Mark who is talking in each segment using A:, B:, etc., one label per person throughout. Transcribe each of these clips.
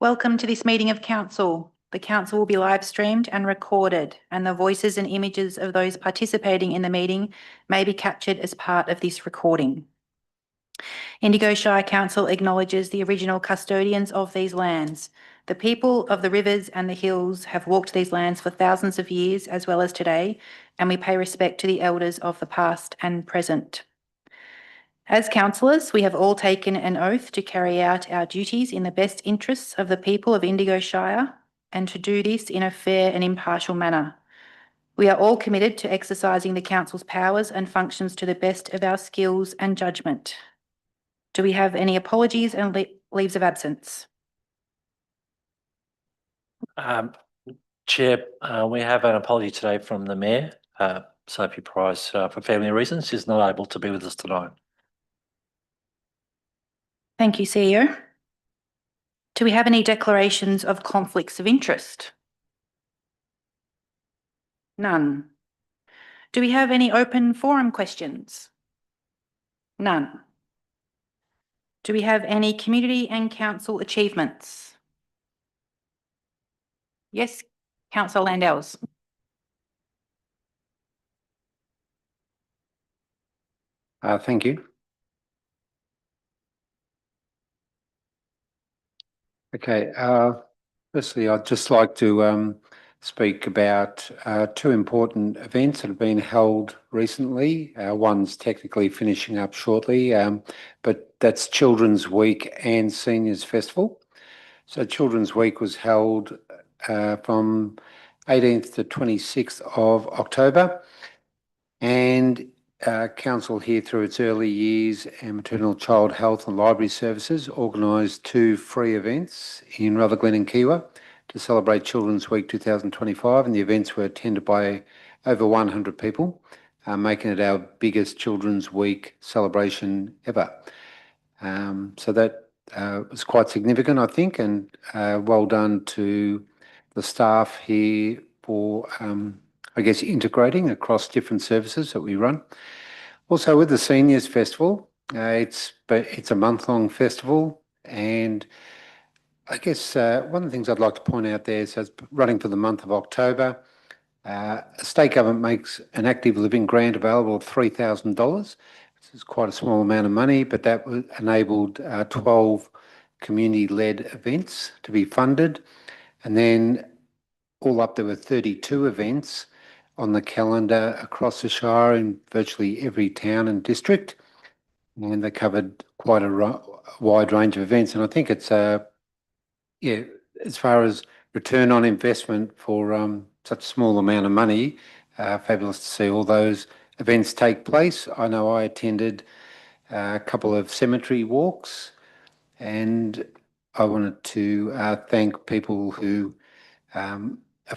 A: Welcome to this meeting of Council. The Council will be live streamed and recorded, and the voices and images of those participating in the meeting may be captured as part of this recording. Indigo Shire Council acknowledges the original custodians of these lands. The people of the rivers and the hills have walked these lands for thousands of years as well as today, and we pay respect to the elders of the past and present. As councillors, we have all taken an oath to carry out our duties in the best interests of the people of Indigo Shire and to do this in a fair and impartial manner. We are all committed to exercising the council's powers and functions to the best of our skills and judgment. Do we have any apologies and leaves of absence?
B: Chair, we have an apology today from the Mayor, Sophie Price, for family reasons. She's not able to be with us tonight.
A: Thank you, CEO. Do we have any declarations of conflicts of interest? None. Do we have any open forum questions? None. Do we have any community and council achievements? Yes, Councillor Landells.
C: Thank you. Okay, firstly, I'd just like to speak about two important events that have been held recently. One's technically finishing up shortly, but that's Children's Week and Seniors Festival. So Children's Week was held from 18th to 26th of October, and Council here through its early years and maternal child health and library services organised two free events in Rutherglen and Kiwa to celebrate Children's Week 2025, and the events were attended by over 100 people, making it our biggest Children's Week celebration ever. So that was quite significant, I think, and well done to the staff here for I guess integrating across different services that we run. Also with the Seniors Festival, it's a month-long festival, and I guess one of the things I'd like to point out there is it's running for the month of October. State government makes an active living grant available of $3,000. This is quite a small amount of money, but that enabled 12 community-led events to be funded, and then all up there were 32 events on the calendar across the Shire in virtually every town and district, and they covered quite a wide range of events. And I think it's yeah, as far as return on investment for such a small amount of money, fabulous to see all those events take place. I know I attended a couple of cemetery walks, and I wanted to thank people who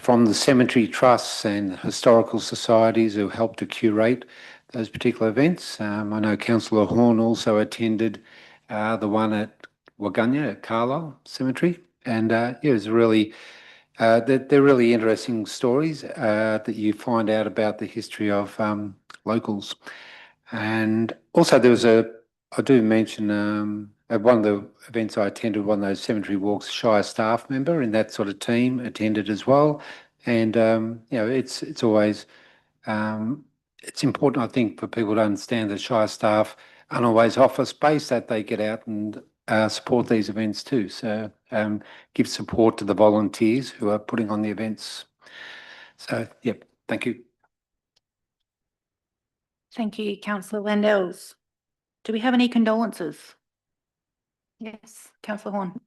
C: from the cemetery trusts and historical societies who helped to curate those particular events. I know Councillor Horn also attended the one at Waganya at Carlisle Cemetery, and yeah, it was really, they're really interesting stories that you find out about the history of locals. And also there was I do mention at one of the events I attended, one of those cemetery walks, Shire staff member in that sort of team attended as well. And, you know, it's always, it's important, I think, for people to understand that Shire staff aren't always office based, that they get out and support these events too. So give support to the volunteers who are putting on the events. So, yep, thank you.
A: Thank you, Councillor Landells. Do we have any condolences? Yes, Councillor Horn.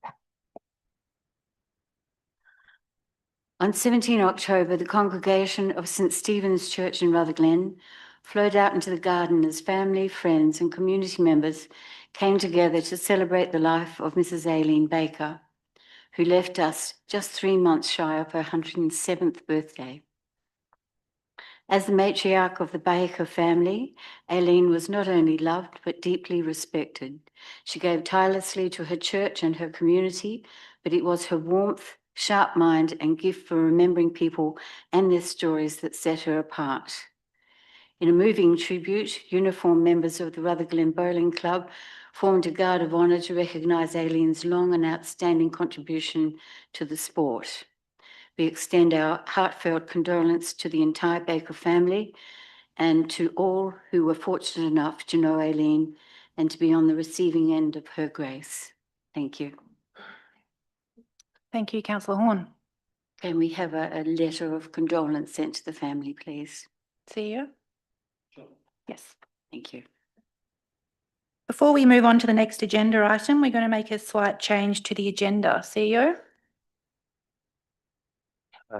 D: On 17 October, the congregation of St Stephen's Church in Rutherglen flowed out into the garden as family, friends and community members came together to celebrate the life of Mrs Aileen Baker, who left us just 3 months shy of her 107th birthday. As the matriarch of the Baker family, Aileen was not only loved but deeply respected. She gave tirelessly to her church and her community, but it was her warmth, sharp mind and gift for remembering people and their stories that set her apart. In a moving tribute, uniformed members of the Rutherglen Bowling Club formed a guard of honour to recognise Aileen's long and outstanding contribution to the sport. We extend our heartfelt condolence to the entire Baker family and to all who were fortunate enough to know Aileen and to be on the receiving end of her grace. Thank you.
A: Thank you, councillor Horn.
D: Can we have a letter of condolence sent to the family, please?
A: CEO? Yes.
D: Thank you.
A: Before we move on to the next agenda item, we're going to make a slight change to the agenda. CEO?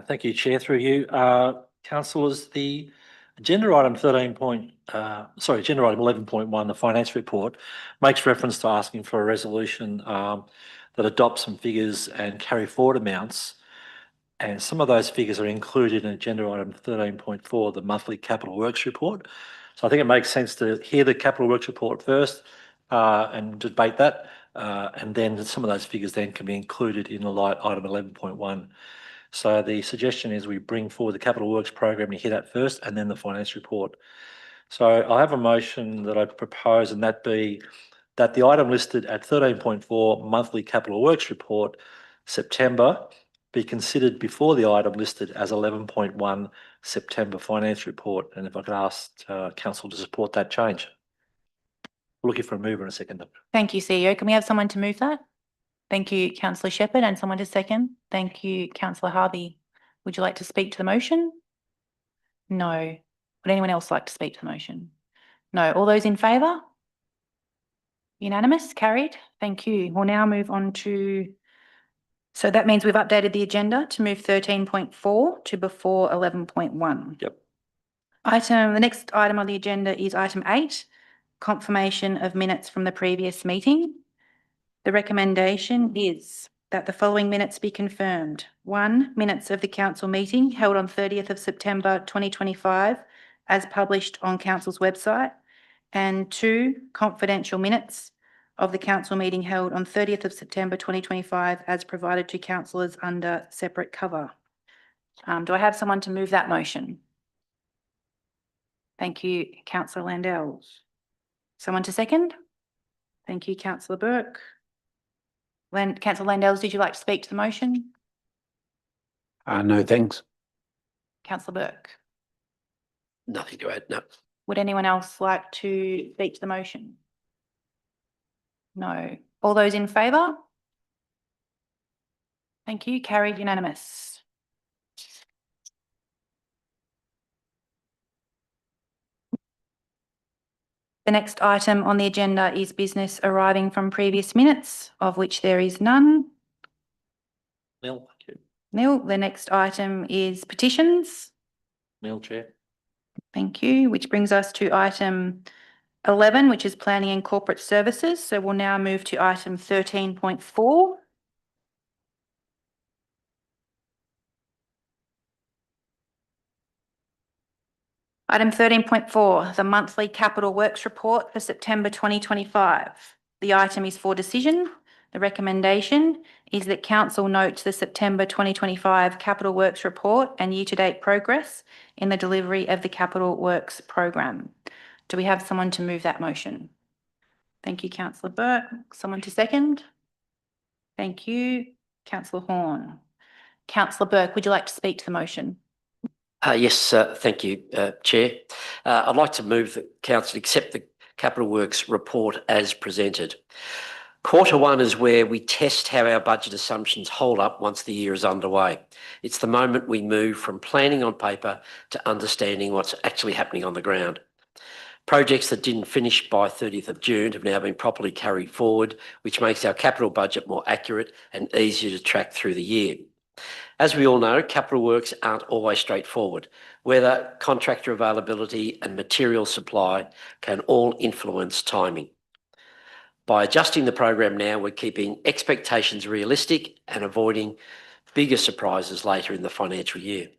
B: Thank you, Chair, through you. Councillors, the agenda item agenda item 11.1, the finance report, makes reference to asking for a resolution that adopts some figures and carry forward amounts. And some of those figures are included in agenda item 13.4, the monthly capital works report. So I think it makes sense to hear the capital works report first and debate that. And then some of those figures then can be included in the light item 11.1. So the suggestion is we bring forward the capital works program to hear that first and then the finance report. So I have a motion that I propose, and that be that the item listed at 13.4 monthly capital works report September be considered before the item listed as 11.1 September finance report. And if I could ask council to support that change. Looking for a mover in a second.
A: Thank you, CEO. Can we have someone to move that? Thank you, councillor Shepherd, and someone to second. Thank you, councillor Harvey. Would you like to speak to the motion? No. Would anyone else like to speak to the motion? No. All those in favour? Unanimous? Carried? Thank you. We'll now move on to... So that means we've updated the agenda to move 13.4 to before 11.1.
B: Yep.
A: The next item on the agenda is item 8, confirmation of minutes from the previous meeting. The recommendation is that the following minutes be confirmed. 1, minutes of the council meeting held on 30th of September 2025 as published on council's website. And 2, confidential minutes of the council meeting held on 30th of September 2025 as provided to councillors under separate cover. Do I have someone to move that motion? Thank you, councillor Landell. Someone to second? Thank you, councillor Burke. Councillor Landell, did you like to speak to the motion?
C: No, thanks.
A: Councillor Burke.
C: Nothing to add, no.
A: Would anyone else like to speak to the motion? No. All those in favour? Thank you. Carried, unanimous. The next item on the agenda is business arriving from previous minutes, of which there is none.
B: Neil, thank you.
A: Neil, the next item is petitions.
B: Neil, Chair.
A: Thank you, which brings us to item 11, which is planning and corporate services. So we'll now move to item 13.4. Item 13.4, the monthly capital works report for September 2025. The item is for decision. The recommendation is that council notes the September 2025 capital works report and year-to-date progress in the delivery of the capital works program. Do we have someone to move that motion? Thank you, councillor Burke. Someone to second? Thank you, councillor Horn. Councillor Burke, would you like to speak to the motion?
E: Yes, thank you, Chair. I'd like to move that council accept the capital works report as presented. Quarter 1 is where we test how our budget assumptions hold up once the year is underway. It's the moment we move from planning on paper to understanding what's actually happening on the ground. Projects that didn't finish by 30th of June have now been properly carried forward, which makes our capital budget more accurate and easier to track through the year. As we all know, capital works aren't always straightforward. Weather, contractor availability and material supply can all influence timing. By adjusting the program now, we're keeping expectations realistic and avoiding bigger surprises later in the financial year.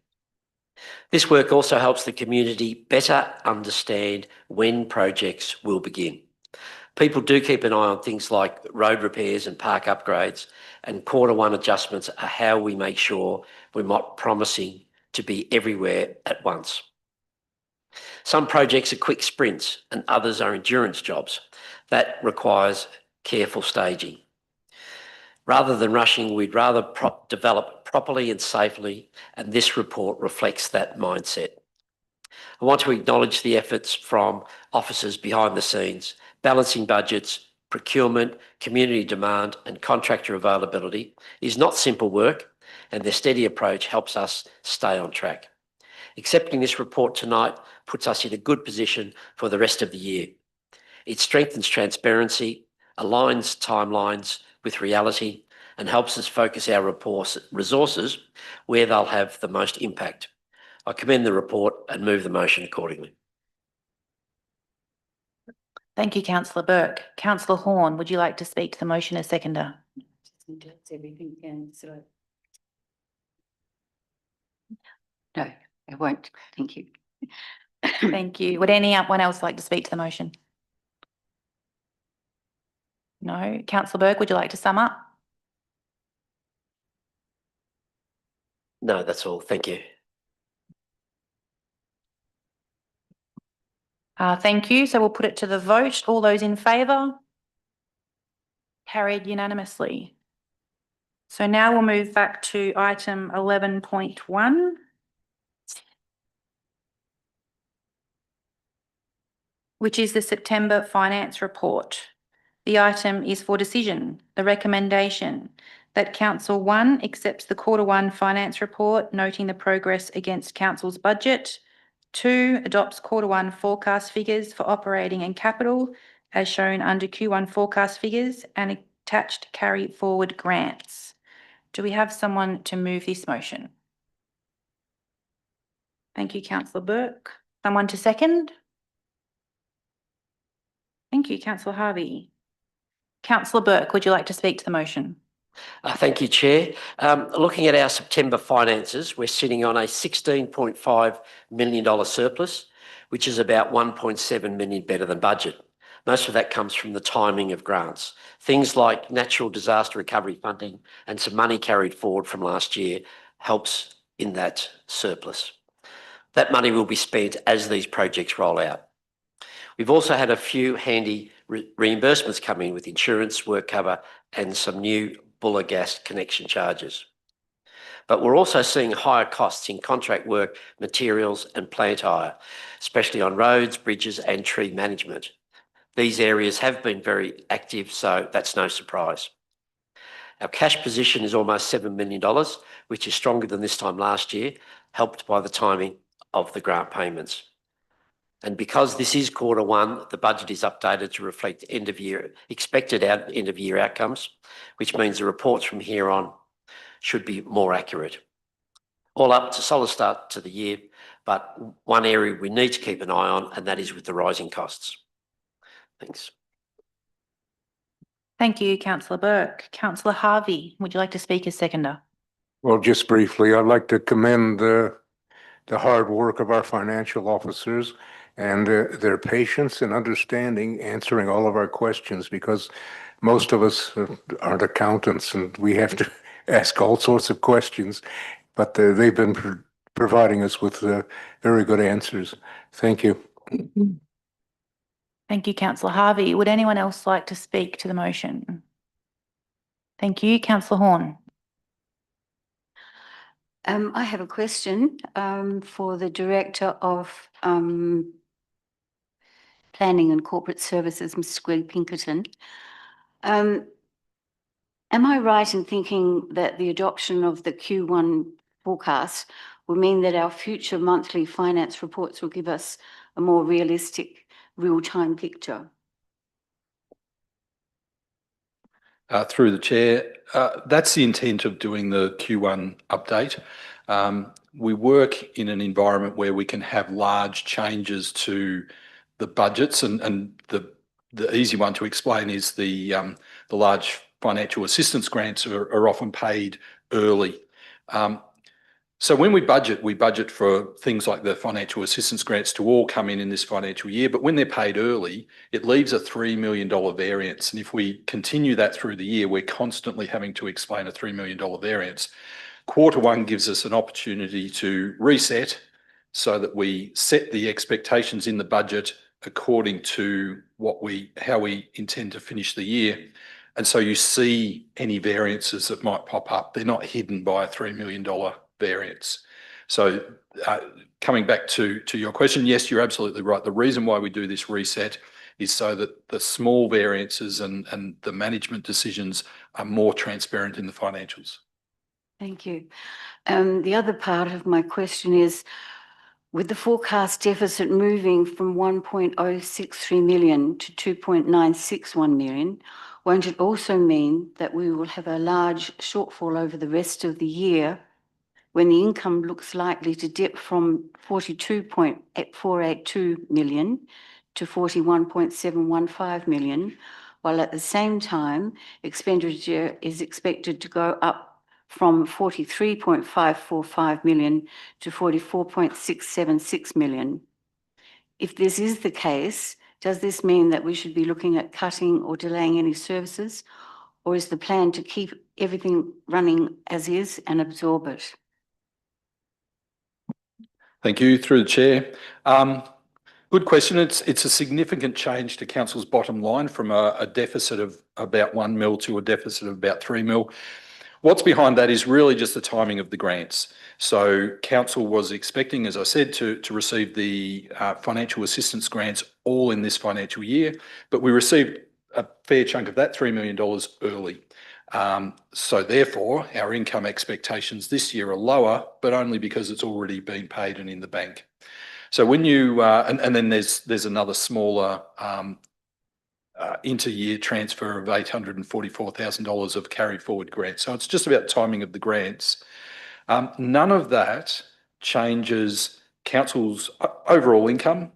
E: This work also helps the community better understand when projects will begin. People do keep an eye on things like road repairs and park upgrades, and quarter 1 adjustments are how we make sure we're not promising to be everywhere at once. Some projects are quick sprints and others are endurance jobs. That requires careful staging. Rather than rushing, we'd rather develop properly and safely, and this report reflects that mindset. I want to acknowledge the efforts from officers behind the scenes. Balancing budgets, procurement, community demand and contractor availability is not simple work, and their steady approach helps us stay on track. Accepting this report tonight puts us in a good position for the rest of the year. It strengthens transparency, aligns timelines with reality, and helps us focus our resources where they'll have the most impact. I commend the report and move the motion accordingly.
A: Thank you, Councillor Burke. Councillor Horn, would you like to speak to the motion as seconder?
D: No, I won't. Thank you.
A: Thank you. Would anyone else like to speak to the motion? No. Councillor Burke, would you like to sum up?
E: No, that's all. Thank you.
A: Thank you. So we'll put it to the vote. All those in favour? Carried unanimously. So now we'll move back to item 11.1. Which is the September finance report. The item is for decision. The recommendation that Council 1 accepts the Quarter 1 finance report, noting the progress against Council's budget. 2, adopts Quarter 1 forecast figures for operating and capital as shown under Q1 forecast figures and attached carry forward grants. Do we have someone to move this motion? Thank you, Councillor Burke. Someone to second? Thank you, Councillor Harvey. Councillor Burke, would you like to speak to the motion?
E: Thank you, Chair. Looking at our September finances, we're sitting on a $16.5 million surplus, which is about 1.7 million better than budget. Most of that comes from the timing of grants. Things like natural disaster recovery funding and some money carried forward from last year helps in that surplus. That money will be spent as these projects roll out. We've also had a few handy reimbursements come in with insurance, work cover and some new Buller gas connection charges. But we're also seeing higher costs in contract work, materials and plant hire, especially on roads, bridges and tree management. These areas have been very active, so that's no surprise. Our cash position is almost $7 million, which is stronger than this time last year, helped by the timing of the grant payments. And because this is Quarter 1, the budget is updated to reflect expected end of year outcomes, which means the reports from here on should be more accurate. All up, it's a solid start to the year, but one area we need to keep an eye on, and that is with the rising costs. Thanks.
A: Thank you, Councillor Burke. Councillor Harvey, would you like to speak as seconder?
F: Well, just briefly, I'd like to commend the hard work of our financial officers and their patience and understanding answering all of our questions, because most of us aren't accountants and we have to ask all sorts of questions, but they've been providing us with very good answers. Thank you.
A: Thank you, Councillor Harvey. Would anyone else like to speak to the motion? Thank you, Councillor Horn.
D: I have a question for the Director of Planning and Corporate Services, Mrs. Greg Pinkerton. Am I right in thinking that the adoption of the Q1 forecast will mean that our future monthly finance reports will give us a more realistic, real-time picture?
G: Through the chair, that's the intent of doing the Q1 update. We work in an environment where we can have large changes to the budgets, and the easy one to explain is the large financial assistance grants are often paid early. So when we budget for things like the financial assistance grants to all come in this financial year, but when they're paid early, it leaves a $3 million variance. And if we continue that through the year, we're constantly having to explain a $3 million variance. Quarter 1 gives us an opportunity to reset so that we set the expectations in the budget according to how we intend to finish the year. And so you see any variances that might pop up. They're not hidden by a $3 million variance. So coming back to your question, yes, you're absolutely right. The reason why we do this reset is so that the small variances and the management decisions are more transparent in the financials.
D: Thank you. The other part of my question is, with the forecast deficit moving from 1.063 million to 2.961 million, won't it also mean that we will have a large shortfall over the rest of the year when the income looks likely to dip from 42.482 million to 41.715 million, while at the same time expenditure is expected to go up from 43.545 million to 44.676 million? If this is the case, does this mean that we should be looking at cutting or delaying any services, or is the plan to keep everything running as is and absorb it?
G: Thank you. Through the chair. Good question. It's a significant change to council's bottom line from a deficit of about 1 mil to a deficit of about 3 mil. What's behind that is really just the timing of the grants. So council was expecting, as I said, to receive the financial assistance grants all in this financial year, but we received a fair chunk of that $3 million early. So therefore, our income expectations this year are lower, but only because it's already been paid and in the bank. So when you, and then there's another smaller inter-year transfer of $844,000 of carry forward grants. So it's just about timing of the grants. None of that changes council's overall income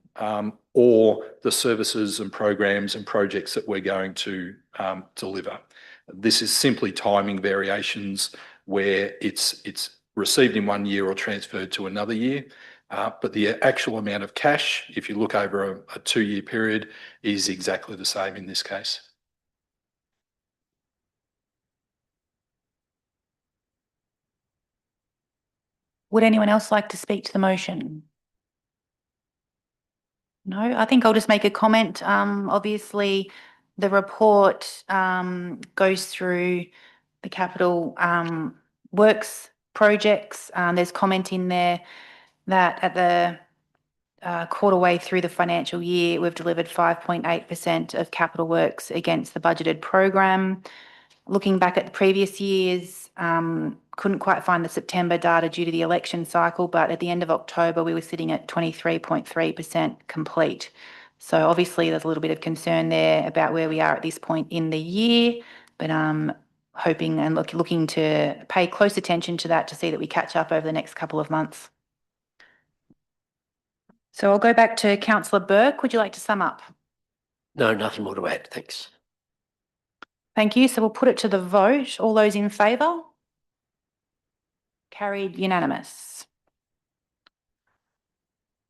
G: or the services and programs and projects that we're going to deliver. This is simply timing variations where it's received in 1 year or transferred to another year. But the actual amount of cash, if you look over a 2-year period, is exactly the same in this case.
A: Would anyone else like to speak to the motion? No, I think I'll just make a comment. Obviously, the report goes through the capital works projects. There's comment in there that at the quarter way through the financial year, we've delivered 5.8% of capital works against the budgeted program. Looking back at the previous years, couldn't quite find the September data due to the election cycle, but at the end of October, we were sitting at 23.3% complete. So obviously there's a little bit of concern there about where we are at this point in the year, but hoping and looking to pay close attention to that to see that we catch up over the next couple of months. So I'll go back to Councillor Burke. Would you like to sum up?
E: No, nothing more to add. Thanks.
A: Thank you. So we'll put it to the vote. All those in favour? Carried unanimous.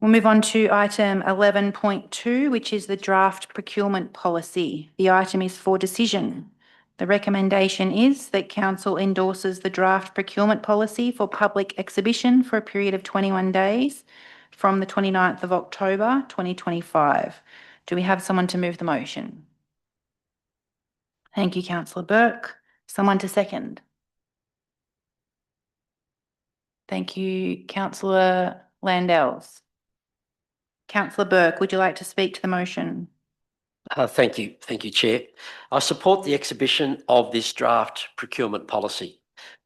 A: We'll move on to item 11.2, which is the draft procurement policy. The item is for decision. The recommendation is that council endorses the draft procurement policy for public exhibition for a period of 21 days from the 29th of October 2025. Do we have someone to move the motion? Thank you, Councillor Burke. Someone to second? Thank you, Councillor Landells. Councillor Burke, would you like to speak to the motion?
E: Thank you. Thank you, Chair. I support the exhibition of this draft procurement policy.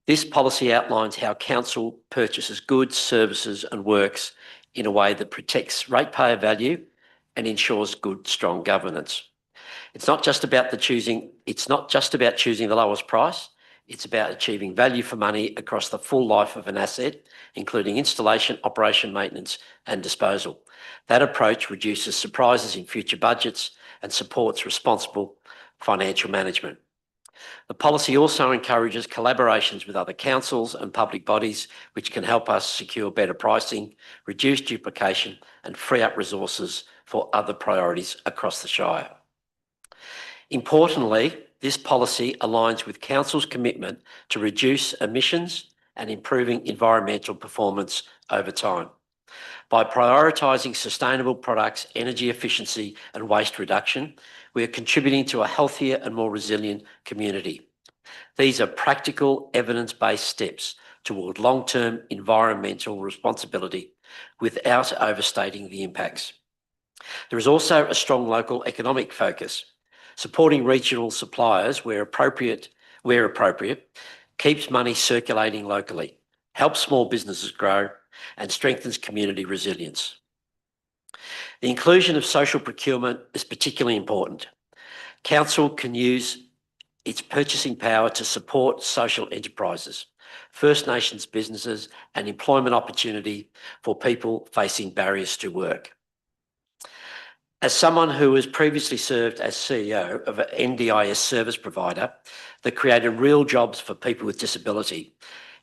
E: This policy outlines how council purchases goods, services and works in a way that protects ratepayer value and ensures good, strong governance. It's not just about choosing the lowest price. It's about achieving value for money across the full life of an asset, including installation, operation, maintenance and disposal. That approach reduces surprises in future budgets and supports responsible financial management. The policy also encourages collaborations with other councils and public bodies, which can help us secure better pricing, reduce duplication and free up resources for other priorities across the Shire. Importantly, this policy aligns with council's commitment to reduce emissions and improving environmental performance over time. By prioritising sustainable products, energy efficiency and waste reduction, we are contributing to a healthier and more resilient community. These are practical, evidence-based steps toward long-term environmental responsibility without overstating the impacts. There is also a strong local economic focus. Supporting regional suppliers where appropriate, keeps money circulating locally, helps small businesses grow, and strengthens community resilience. The inclusion of social procurement is particularly important. Council can use its purchasing power to support social enterprises, First Nations businesses, and employment opportunity for people facing barriers to work. As someone who has previously served as CEO of an NDIS service provider that created real jobs for people with disability,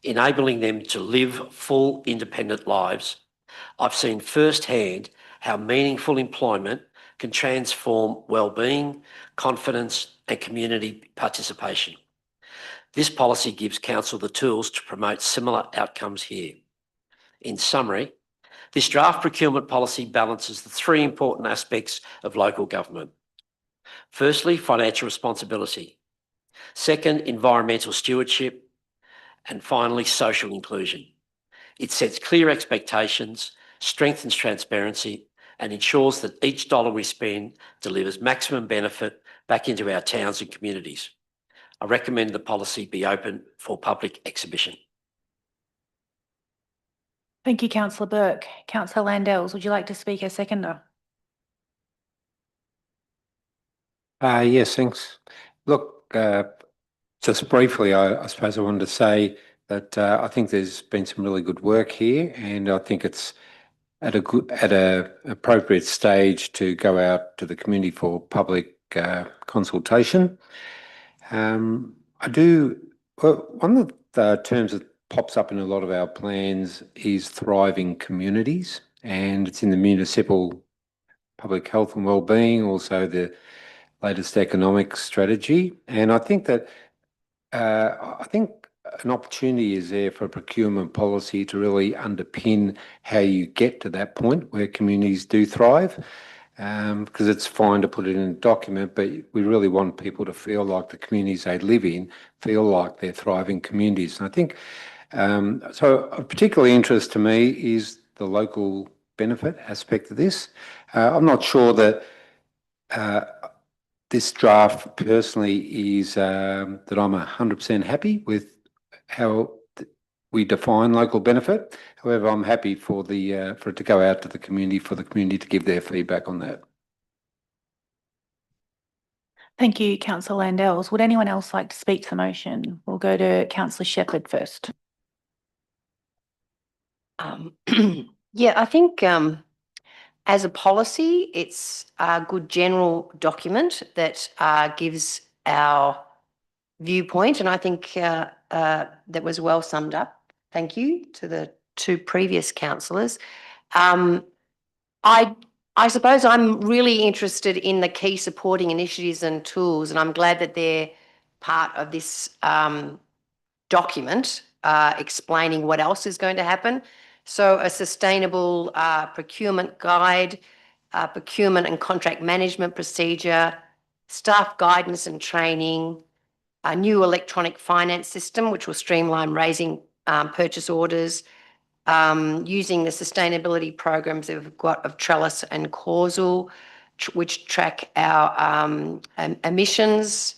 E: enabling them to live full independent lives, I've seen firsthand how meaningful employment can transform well-being, confidence, and community participation. This policy gives Council the tools to promote similar outcomes here. In summary, this draft procurement policy balances the three important aspects of local government. Firstly, financial responsibility. Second, environmental stewardship. And finally, social inclusion. It sets clear expectations, strengthens transparency, and ensures that each dollar we spend delivers maximum benefit back into our towns and communities. I recommend the policy be open for public exhibition.
A: Thank you, Councillor Burke. Councillor Landells, would you like to speak as seconder?
C: Yes, thanks. Look, just briefly, I suppose I wanted to say that I think there's been some really good work here, and I think it's at a appropriate stage to go out to the community for public consultation. One of the terms that pops up in a lot of our plans is thriving communities, and it's in the municipal public health and wellbeing, also the latest economic strategy. And I think that an opportunity is there for procurement policy to really underpin how you get to that point where communities do thrive. Because it's fine to put it in a document, but we really want people to feel like the communities they live in feel like they're thriving communities. And I think, so of particular interest to me is the local benefit aspect of this. I'm not sure that this draft personally is that I'm 100% happy with how we define local benefit. However, I'm happy for for it to go out to the community, for the community to give their feedback on that.
A: Thank you, Councillor Landells. Would anyone else like to speak to the motion? We'll go to Councillor Shepherd first.
H: Yeah, I think as a policy, it's a good general document that gives our viewpoint, and I think that was well summed up. Thank you to the two previous councillors. I suppose I'm really interested in the key supporting initiatives and tools, and I'm glad that they're part of this document explaining what else is going to happen. So a sustainable procurement guide, procurement and contract management procedure, staff guidance and training, a new electronic finance system, which will streamline raising purchase orders, using the sustainability programs that we've got of Trellis and Causal, which track our emissions,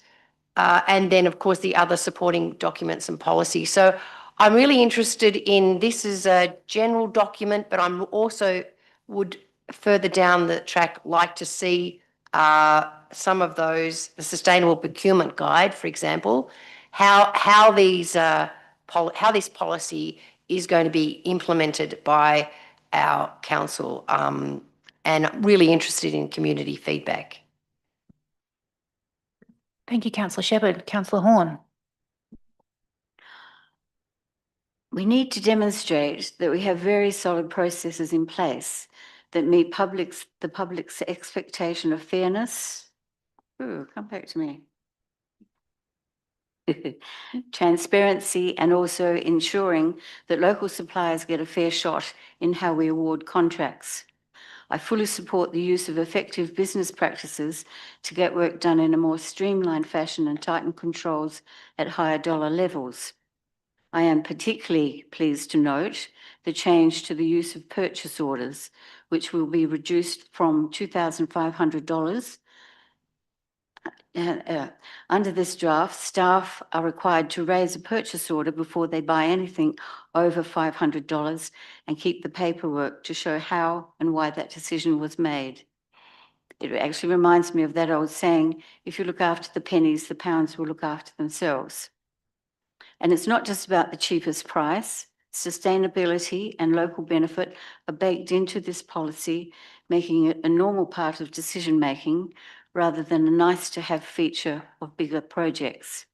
H: and then, of course, the other supporting documents and policy. So I'm really interested in this as a general document, but I'm also would further down the track like to see some of those, the sustainable procurement guide, for example, how this policy is going to be implemented by our council, and really interested in community feedback.
A: Thank you, Councillor Shepherd. Councillor Horn.
D: We need to demonstrate that we have very solid processes in place that meet the public's expectation of fairness. Ooh, come back to me. transparency, and also ensuring that local suppliers get a fair shot in how we award contracts. I fully support the use of effective business practices to get work done in a more streamlined fashion and tighten controls at higher dollar levels. I am particularly pleased to note the change to the use of purchase orders, which will be reduced from $2,500. Under this draft, staff are required to raise a purchase order before they buy anything over $500 and keep the paperwork to show how and why that decision was made. It actually reminds me of that old saying, if you look after the pennies, the pounds will look after themselves. And it's not just about the cheapest price. Sustainability and local benefit are baked into this policy, making it a normal part of decision-making rather than a nice-to-have feature of bigger projects.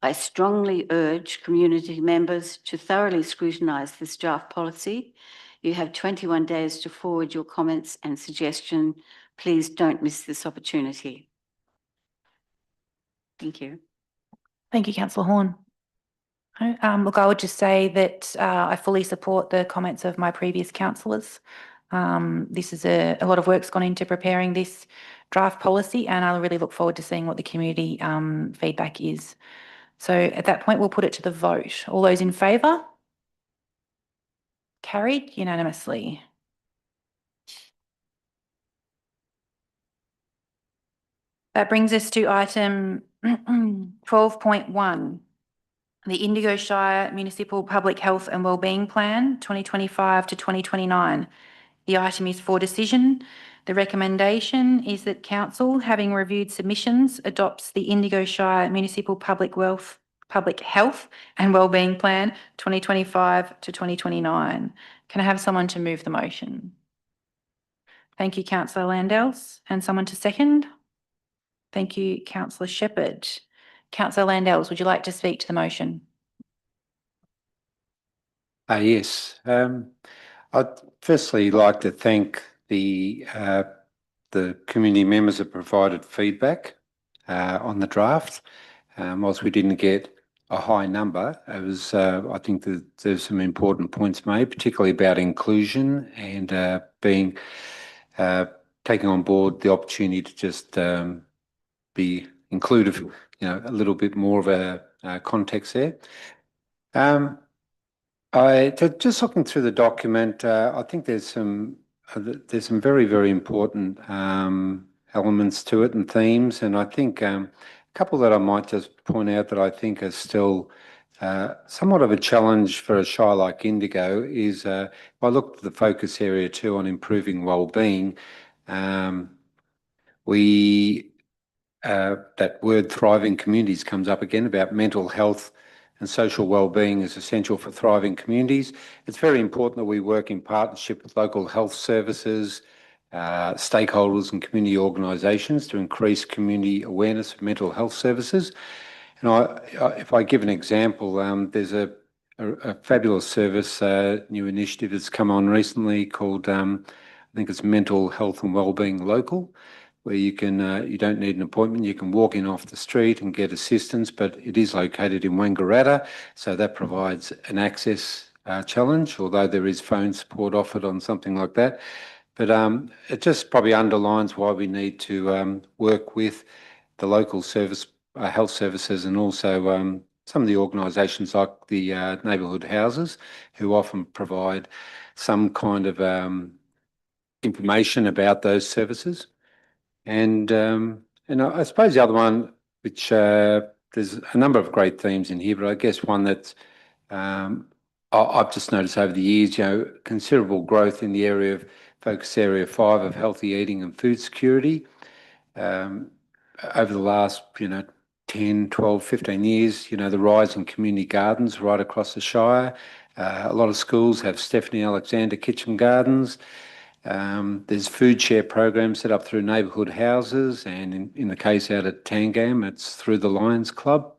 D: I strongly urge community members to thoroughly scrutinise this draft policy. You have 21 days to forward your comments and suggestions. Please don't miss this opportunity. Thank you.
A: Thank you, Councillor Horn. Look, I would just say that I fully support the comments of my previous councillors. This is a lot of work's gone into preparing this draft policy, and I really look forward to seeing what the community feedback is. So at that point, we'll put it to the vote. All those in favour? Carried unanimously. That brings us to item 12.1. The Indigo Shire Municipal Public Health and Wellbeing Plan 2025 to 2029. The item is for decision. The recommendation is that Council, having reviewed submissions, adopts the Indigo Shire Municipal Public Health and Wellbeing Plan 2025 to 2029. Can I have someone to move the motion? Thank you, Councillor Landels. And someone to second? Thank you, Councillor Shepherd. Councillor Landels, would you like to speak to the motion?
C: Yes. I'd firstly like to thank the community members that provided feedback on the draft. Whilst we didn't get a high number, it was, I think that there's some important points made, particularly about inclusion and taking on board the opportunity to just be inclusive, a little bit more of a context there. Just looking through the document, I think there's some very, very important elements to it and themes, and I think a couple that I might just point out that I think are still somewhat of a challenge for a shire like Indigo is if I look at the focus area too on improving wellbeing, that word thriving communities comes up again about mental health and social wellbeing is essential for thriving communities. It's very important that we work in partnership with local health services, stakeholders and community organisations to increase community awareness of mental health services. And if I give an example, there's a fabulous service, new initiative that's come on recently called, I think it's Mental Health and Wellbeing Local, where you don't need an appointment, you can walk in off the street and get assistance, but it is located in Wangaratta, so that provides an access challenge, although there is phone support offered on something like that. But it just probably underlines why we need to work with the local health services and also some of the organisations like the neighbourhood houses, who often provide some kind of information about those services. And I suppose the other one, which there's a number of great themes in here, but I guess one that I've just noticed over the years, considerable growth in the area of focus area 5 of healthy eating and food security. Over the last, 10, 12, 15 years, the rise in community gardens right across the Shire. A lot of schools have Stephanie Alexander kitchen gardens. There's food share programs set up through neighbourhood houses, and in the case out at Tangam, it's through the Lions Club.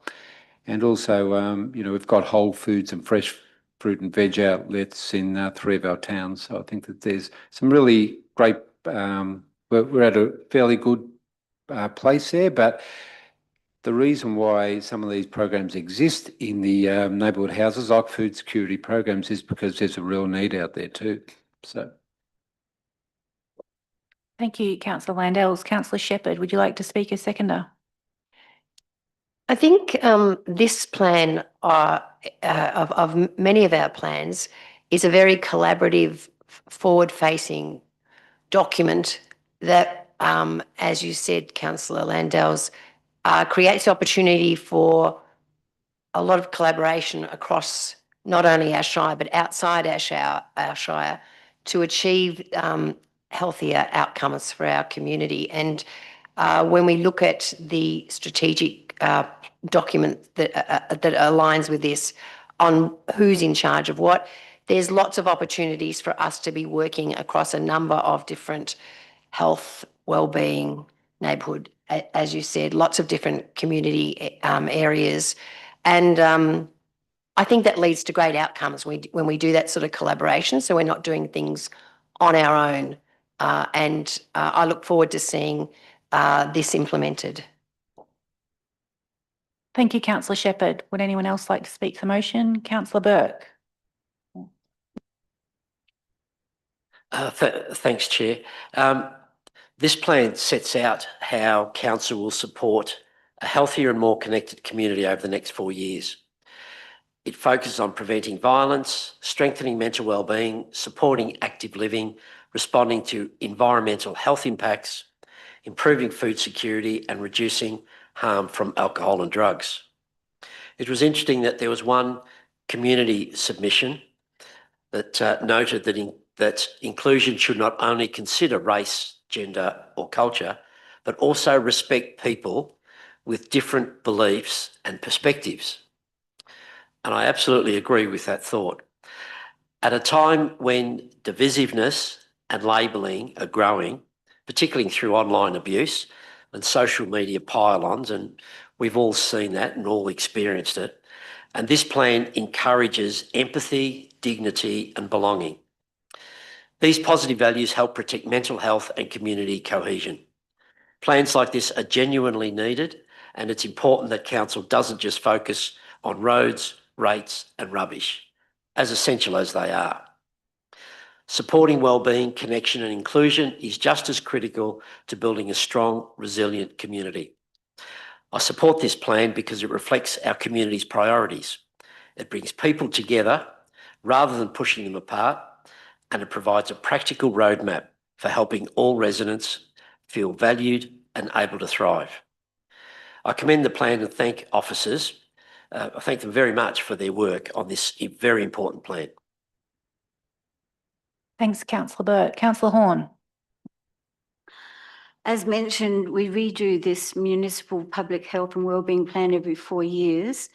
C: And also, we've got Whole Foods and fresh fruit and veg outlets in 3 of our towns. So I think that there's some really great, we're at a fairly good place there, but the reason why some of these programs exist in the neighbourhood houses, like food security programs, is because there's a real need out there too. So.
A: Thank you, Councillor Landells. Councillor Shepherd, would you like to speak as seconder?
H: I think this plan of many of our plans is a very collaborative, forward-facing document that, as you said, Councillor Landells, creates opportunity for a lot of collaboration across not only our shire but outside our shire to achieve healthier outcomes for our community. And when we look at the strategic document that aligns with this on who's in charge of what, there's lots of opportunities for us to be working across a number of different health, wellbeing, neighbourhood, as you said, lots of different community areas. And I think that leads to great outcomes when we do that sort of collaboration. So we're not doing things on our own. And I look forward to seeing this implemented.
A: Thank you, Councillor Shepherd. Would anyone else like to speak to the motion? Councillor Burke.
E: Thanks, Chair. This plan sets out how council will support a healthier and more connected community over the next 4 years. It focuses on preventing violence, strengthening mental wellbeing, supporting active living, responding to environmental health impacts, improving food security and reducing harm from alcohol and drugs. It was interesting that there was one community submission that noted that inclusion should not only consider race, gender or culture, but also respect people with different beliefs and perspectives. And I absolutely agree with that thought. At a time when divisiveness and labelling are growing, particularly through online abuse and social media pile-ons, and we've all seen that and all experienced it, and this plan encourages empathy, dignity and belonging. These positive values help protect mental health and community cohesion. Plans like this are genuinely needed, and it's important that council doesn't just focus on roads, rates and rubbish, as essential as they are. Supporting wellbeing, connection and inclusion is just as critical to building a strong, resilient community. I support this plan because it reflects our community's priorities. It brings people together rather than pushing them apart, and it provides a practical roadmap for helping all residents feel valued and able to thrive. I commend the plan and thank officers. I thank them very much for their work on this very important plan.
A: Thanks, Councillor Burke. Councillor Horn.
D: As mentioned, we redo this municipal public health and wellbeing plan every 4 years,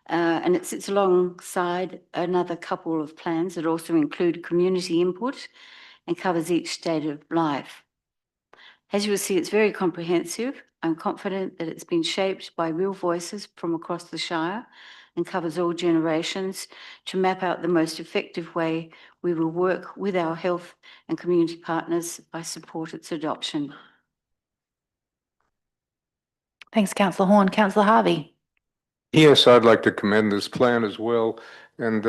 D: and it sits alongside another couple of plans that also include community input and covers each state of life. As you will see, it's very comprehensive. I'm confident that it's been shaped by real voices from across the Shire and covers all generations to map out the most effective way we will work with our health and community partners by support its adoption.
A: Thanks, Councillor Horn. Councillor Harvey.
F: Yes, I'd like to commend this plan as well. And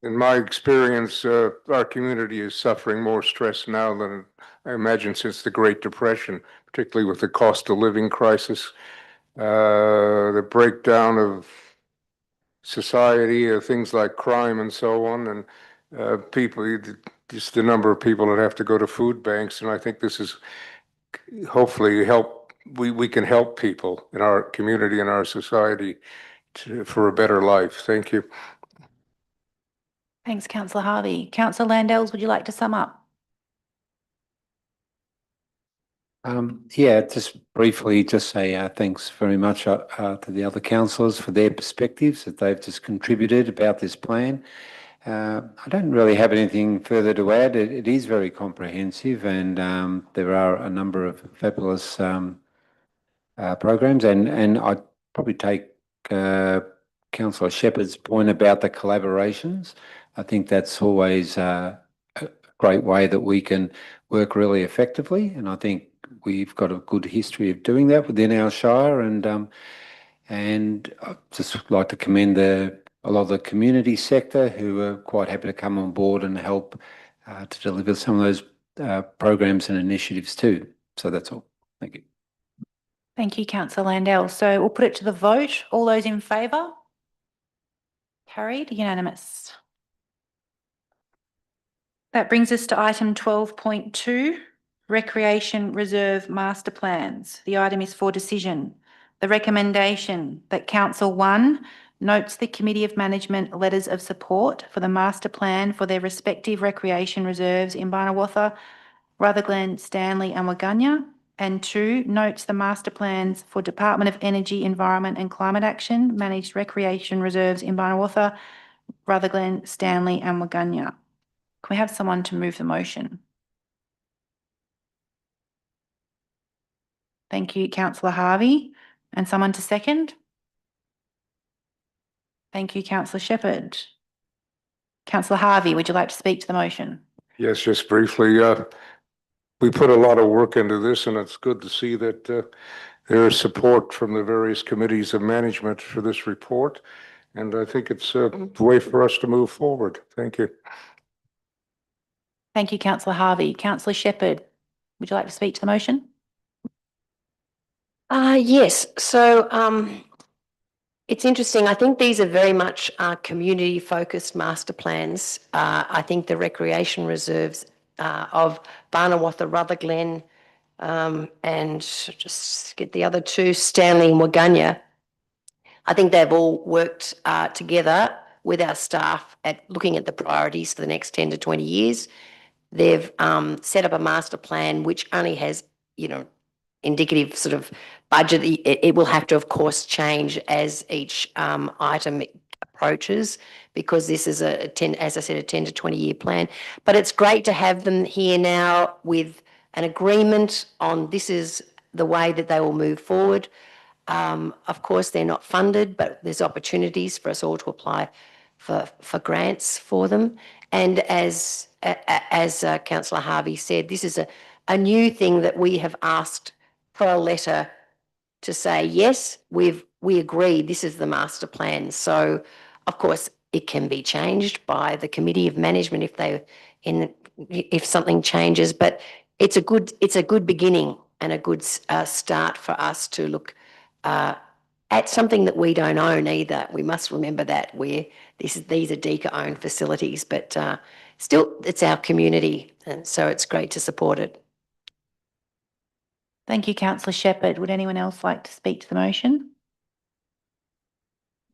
F: in my experience, our community is suffering more stress now than I imagine since the Great Depression, particularly with the cost of living crisis, the breakdown of society, things like crime and so on, and people, just the number of people that have to go to food banks. And I think this is hopefully we can help people in our community and our society for a better life. Thank you.
A: Thanks, Councillor Harvey. Councillor Landells, would you like to sum up?
C: Yeah, just briefly, just say thanks very much to the other councillors for their perspectives that they've just contributed about this plan. I don't really have anything further to add. It is very comprehensive, and there are a number of fabulous programs, and I'd probably take Councillor Shepherd's point about the collaborations. I think that's always a great way that we can work really effectively, and I think we've got a good history of doing that within our shire, and And I'd just like to commend a lot of the community sector who are quite happy to come on board and help to deliver some of those programs and initiatives too. So that's all. Thank you.
A: Thank you, Councillor Landell. So we'll put it to the vote. All those in favour? Carried, unanimous. That brings us to item 12.2, Recreation Reserve Master Plans. The item is for decision. The recommendation that Council 1 notes the Committee of Management letters of support for the master plan for their respective recreation reserves in Barnawartha, Rutherglen, Stanley and Waganya, and 2, notes the master plans for Department of Energy, Environment and Climate Action managed recreation reserves in Barnawartha, Rutherglen, Stanley and Waganya. Can we have someone to move the motion? Thank you, Councillor Harvey. And someone to second? Thank you, Councillor Shepherd. Councillor Harvey, would you like to speak to the motion?
F: Yes, just briefly. We put a lot of work into this, and it's good to see that there is support from the various committees of management for this report. And I think it's a way for us to move forward. Thank you.
A: Thank you, Councillor Harvey. Councillor Shepherd, would you like to speak to the motion?
H: Yes. So it's interesting. I think these are very much community-focused master plans. I think the recreation reserves of Barnawartha, Rutherglen, and just get the other 2, Stanley and Waganya. I think they've all worked together with our staff at looking at the priorities for the next 10 to 20 years. They've set up a master plan which only has, indicative sort of budget. It will have to, of course, change as each item approaches, because this is as I said, a 10 to 20 year plan. But it's great to have them here now with an agreement on this is the way that they will move forward. Of course, they're not funded, but there's opportunities for us all to apply for grants for them. And as Councillor Harvey said, this is a new thing that we have asked for a letter to say, yes, we agree, this is the master plan. So, of course, it can be changed by the Committee of Management if something changes. But it's a good beginning and a good start for us to look at something that we don't own either. We must remember that these are DECA-owned facilities, but still, it's our community, and so it's great to support it.
A: Thank you, Councillor Shepherd. Would anyone else like to speak to the motion?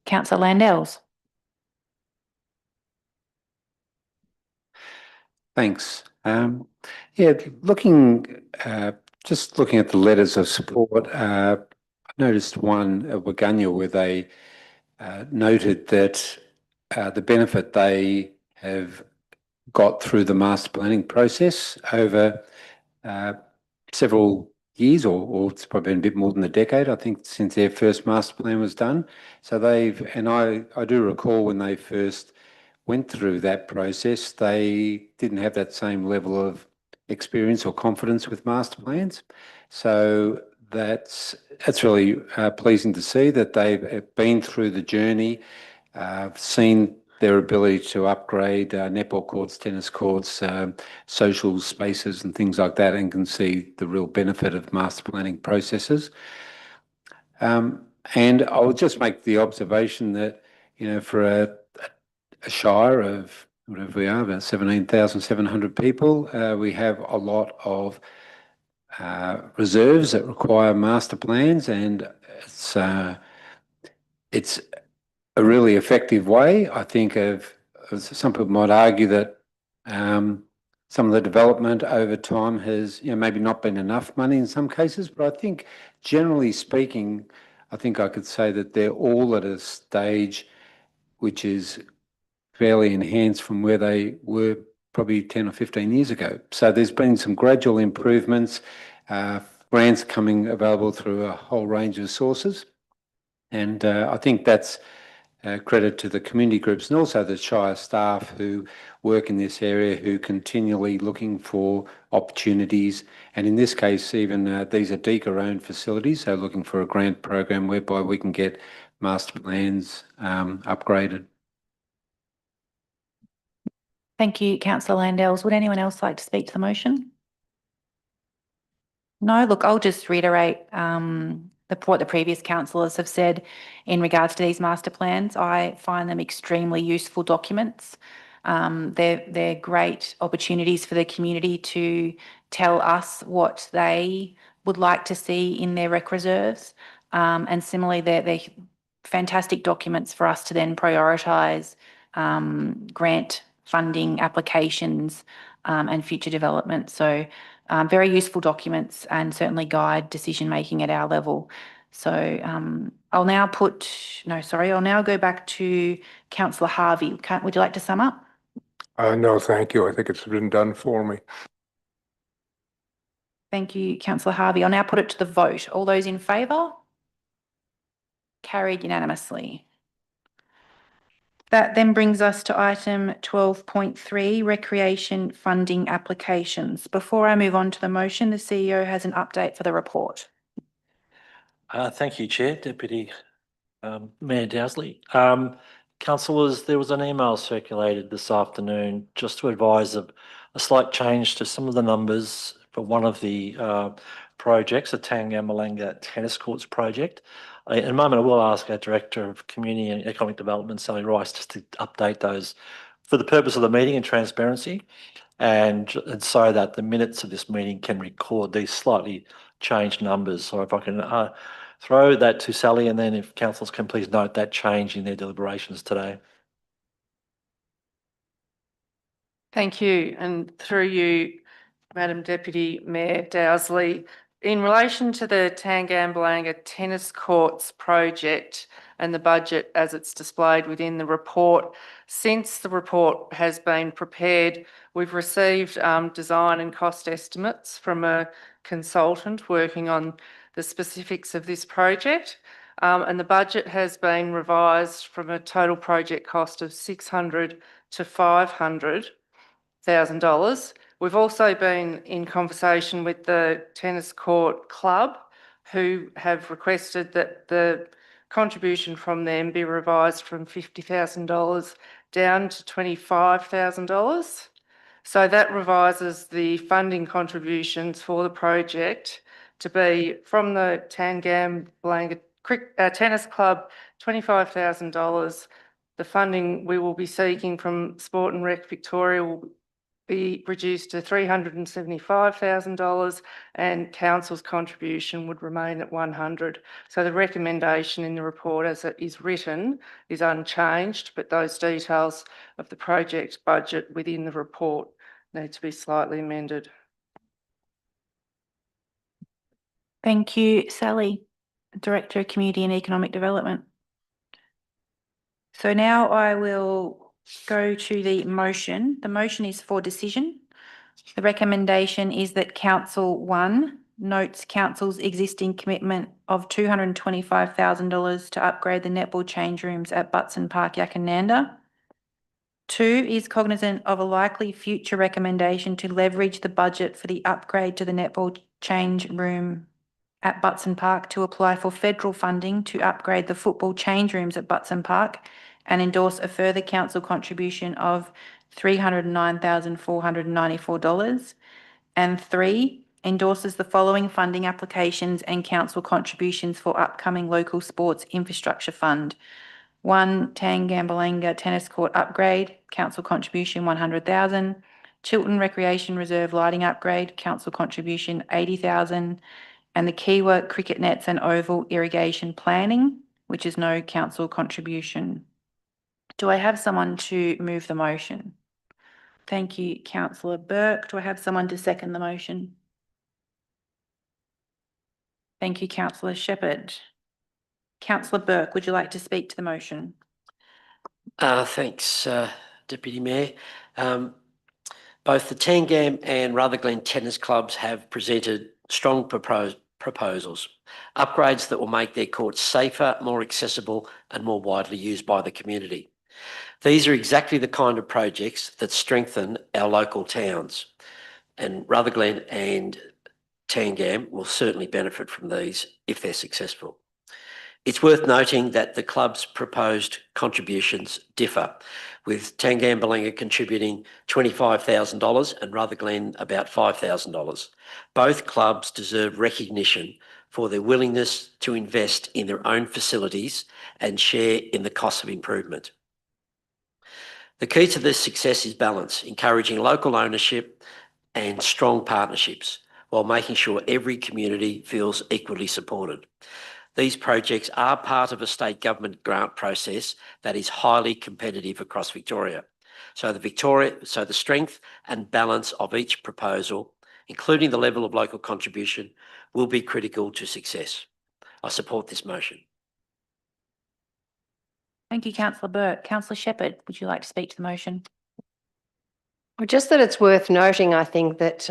A: Councillor Landells.
C: Thanks. Just looking at the letters of support, I noticed one at Waganya where they noted that the benefit they have got through the master planning process over several years, or it's probably been a bit more than a decade, I think, since their first master plan was done. So I do recall when they first went through that process, they didn't have that same level of experience or confidence with master plans. So that's really pleasing to see that they've been through the journey, seen their ability to upgrade netball courts, tennis courts, social spaces and things like that, and can see the real benefit of master planning processes. And I will just make the observation that, for a shire of whatever we are, about 17,700 people, we have a lot of reserves that require master plans, and it's a really effective way, I think, some people might argue that some of the development over time has, maybe not been enough money in some cases, but I think generally speaking, I think I could say that they're all at a stage which is fairly enhanced from where they were probably 10 or 15 years ago. So there's been some gradual improvements, grants coming available through a whole range of sources. And I think that's credit to the community groups and also the Shire staff who work in this area, who continually looking for opportunities. And in this case, even these are DECA-owned facilities, so looking for a grant program whereby we can get master plans upgraded.
A: Thank you, councillor Landells. Would anyone else like to speak to the motion? No, look, I'll just reiterate what the previous councillors have said in regards to these master plans. I find them extremely useful documents. They're great opportunities for the community to tell us what they would like to see in their rec reserves. And similarly, they're fantastic documents for us to then prioritise grant funding applications and future development. So very useful documents and certainly guide decision making at our level. So I'll now go back to Councillor Harvey. Would you like to sum up?
F: No, thank you. I think it's been done for me.
A: Thank you, Councillor Harvey. I'll now put it to the vote. All those in favour? Carried unanimously. That then brings us to item 12.3, recreation funding applications. Before I move on to the motion, the CEO has an update for the report.
B: Thank you, Chair, Deputy Mayor Dowsley. Councillors, there was an email circulated this afternoon just to advise of a slight change to some of the numbers for one of the projects, the Tangambalanga Tennis Courts project. In a moment, I will ask our Director of Community and Economic Development, Sally Rice, just to update those for the purpose of the meeting and transparency, and so that the minutes of this meeting can record these slightly changed numbers. So if I can throw that to Sally, and then if councillors can please note that change in their deliberations today.
I: Thank you. And through you, Madam Deputy Mayor Dowsley, in relation to the Tangambalanga Tennis Courts project and the budget as it's displayed within the report, since the report has been prepared, we've received design and cost estimates from a consultant working on the specifics of this project. And the budget has been revised from a total project cost of $600,000 to $500,000. We've also been in conversation with the tennis court club, who have requested that the contribution from them be revised from $50,000 down to $25,000. So that revises the funding contributions for the project to be from the Tangambalanga Tennis Club, $25,000. The funding we will be seeking from Sport and Rec Victoria will be reduced to $375,000, and council's contribution would remain at $100,000. So the recommendation in the report as it is written is unchanged, but those details of the project budget within the report need to be slightly amended.
A: Thank you, Sally, Director of Community and Economic Development. So now I will go to the motion. The motion is for decision. The recommendation is that Council 1 notes Council's existing commitment of $225,000 to upgrade the netball change rooms at Butson Park, Yakananda. 2 is cognizant of a likely future recommendation to leverage the budget for the upgrade to the netball change room at Butson Park to apply for federal funding to upgrade the football change rooms at Butson Park and endorse a further council contribution of $309,494. And 3, endorses the following funding applications and council contributions for upcoming local sports infrastructure fund. 1, Tangambalanga Tennis Court upgrade, council contribution $100,000. Chiltern Recreation Reserve lighting upgrade, council contribution $80,000. And the Keywork cricket nets and oval irrigation planning, which is no council contribution. Do I have someone to move the motion? Thank you, Councillor Burke. Do I have someone to second the motion? Thank you, Councillor Shepherd. Councillor Burke, would you like to speak to the motion?
E: Thanks, Deputy Mayor. Both the Tangam and Rutherglen tennis clubs have presented strong proposals. Upgrades that will make their courts safer, more accessible and more widely used by the community. These are exactly the kind of projects that strengthen our local towns, and Rutherglen and Tangam will certainly benefit from these if they're successful. It's worth noting that the club's proposed contributions differ, with Tangam contributing $25,000 and Rutherglen about $5,000. Both clubs deserve recognition for their willingness to invest in their own facilities and share in the cost of improvement. The key to this success is balance, encouraging local ownership and strong partnerships, while making sure every community feels equally supported. These projects are part of a state government grant process that is highly competitive across Victoria. So the strength and balance of each proposal, including the level of local contribution, will be critical to success. I support this motion.
A: Thank you, Councillor Burke. Councillor Shepherd, would you like to speak to the motion?
H: Well, just that it's worth noting, I think, that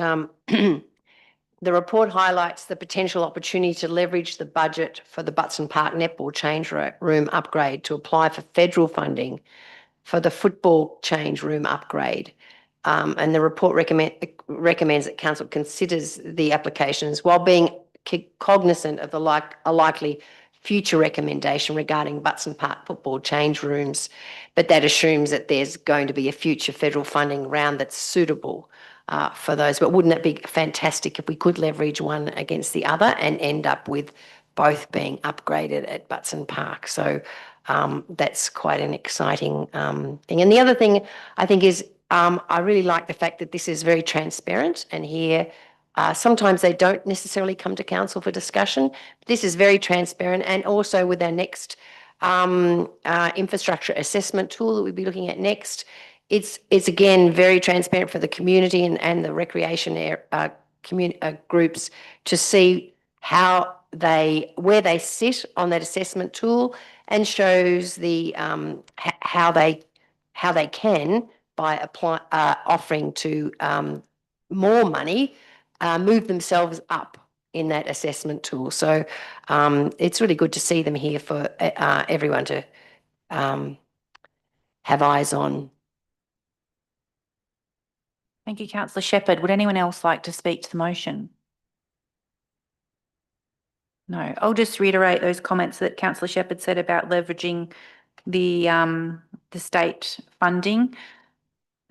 H: the report highlights the potential opportunity to leverage the budget for the Butson Park netball change room upgrade to apply for federal funding for the football change room upgrade. And the report recommends that council considers the applications while being cognizant of a likely future recommendation regarding Butson Park football change rooms, but that assumes that there's going to be a future federal funding round that's suitable for those. But wouldn't it be fantastic if we could leverage one against the other and end up with both being upgraded at Butson Park? So that's quite an exciting thing. And the other thing I think is I really like the fact that this is very transparent, and here sometimes they don't necessarily come to council for discussion. This is very transparent, and also with our next infrastructure assessment tool that we'll be looking at next, it's again very transparent for the community and the recreation groups to see where they sit on that assessment tool, and shows the how they can, by offering to more money, move themselves up in that assessment tool. So it's really good to see them here for everyone to have eyes on.
A: Thank you, Councillor Shepherd. Would anyone else like to speak to the motion? No. I'll just reiterate those comments that Councillor Shepherd said about leveraging the state funding.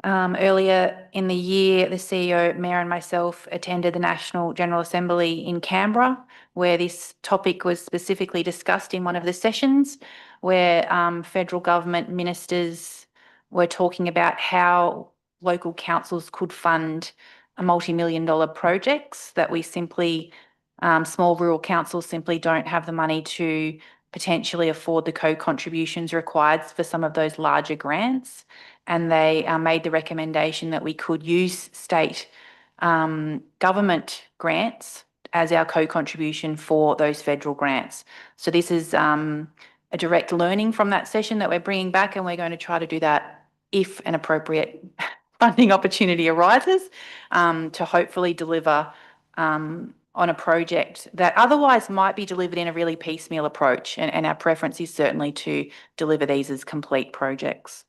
A: Earlier in the year, the CEO, Mayor and myself attended the National General Assembly in Canberra, where this topic was specifically discussed in one of the sessions, where federal government ministers were talking about how local councils could fund multi-million-dollar projects that we simply, small rural councils simply don't have the money to potentially afford the co-contributions required for some of those larger grants. And they made the recommendation that we could use state government grants as our co-contribution for those federal grants. So this is a direct learning from that session that we're bringing back, and we're going to try to do that if an appropriate funding opportunity arises, to hopefully deliver on a project that otherwise might be delivered in a really piecemeal approach. And our preference is certainly to deliver these as complete projects.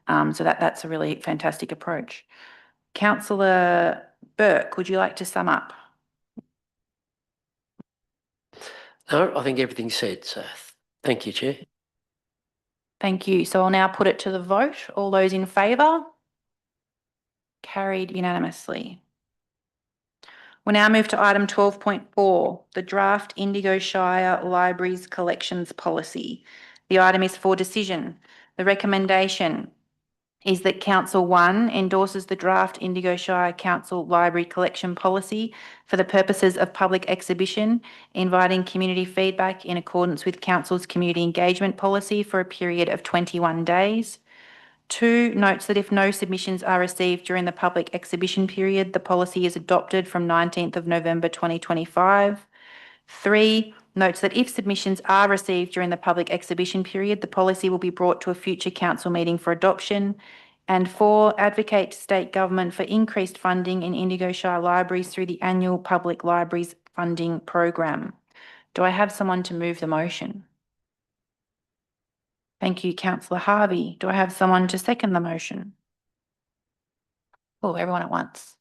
A: So that's a really fantastic approach. Councillor Burke, would you like to sum up?
E: No, I think everything's said. So thank you, Chair.
A: Thank you. So I'll now put it to the vote. All those in favour? Carried unanimously. We'll now move to item 12.4, the draft Indigo Shire Libraries Collections Policy. The item is for decision. The recommendation is that Council 1 endorses the draft Indigo Shire Council Library Collection Policy for the purposes of public exhibition, inviting community feedback in accordance with Council's community engagement policy for a period of 21 days. 2, notes that if no submissions are received during the public exhibition period, the policy is adopted from 19th of November 2025. 3, notes that if submissions are received during the public exhibition period, the policy will be brought to a future council meeting for adoption. And 4, advocate to state government for increased funding in Indigo Shire libraries through the annual Public Libraries funding program. Do I have someone to move the motion? Thank you, Councillor Harvey. Do I have someone to second the motion? Oh, everyone at once.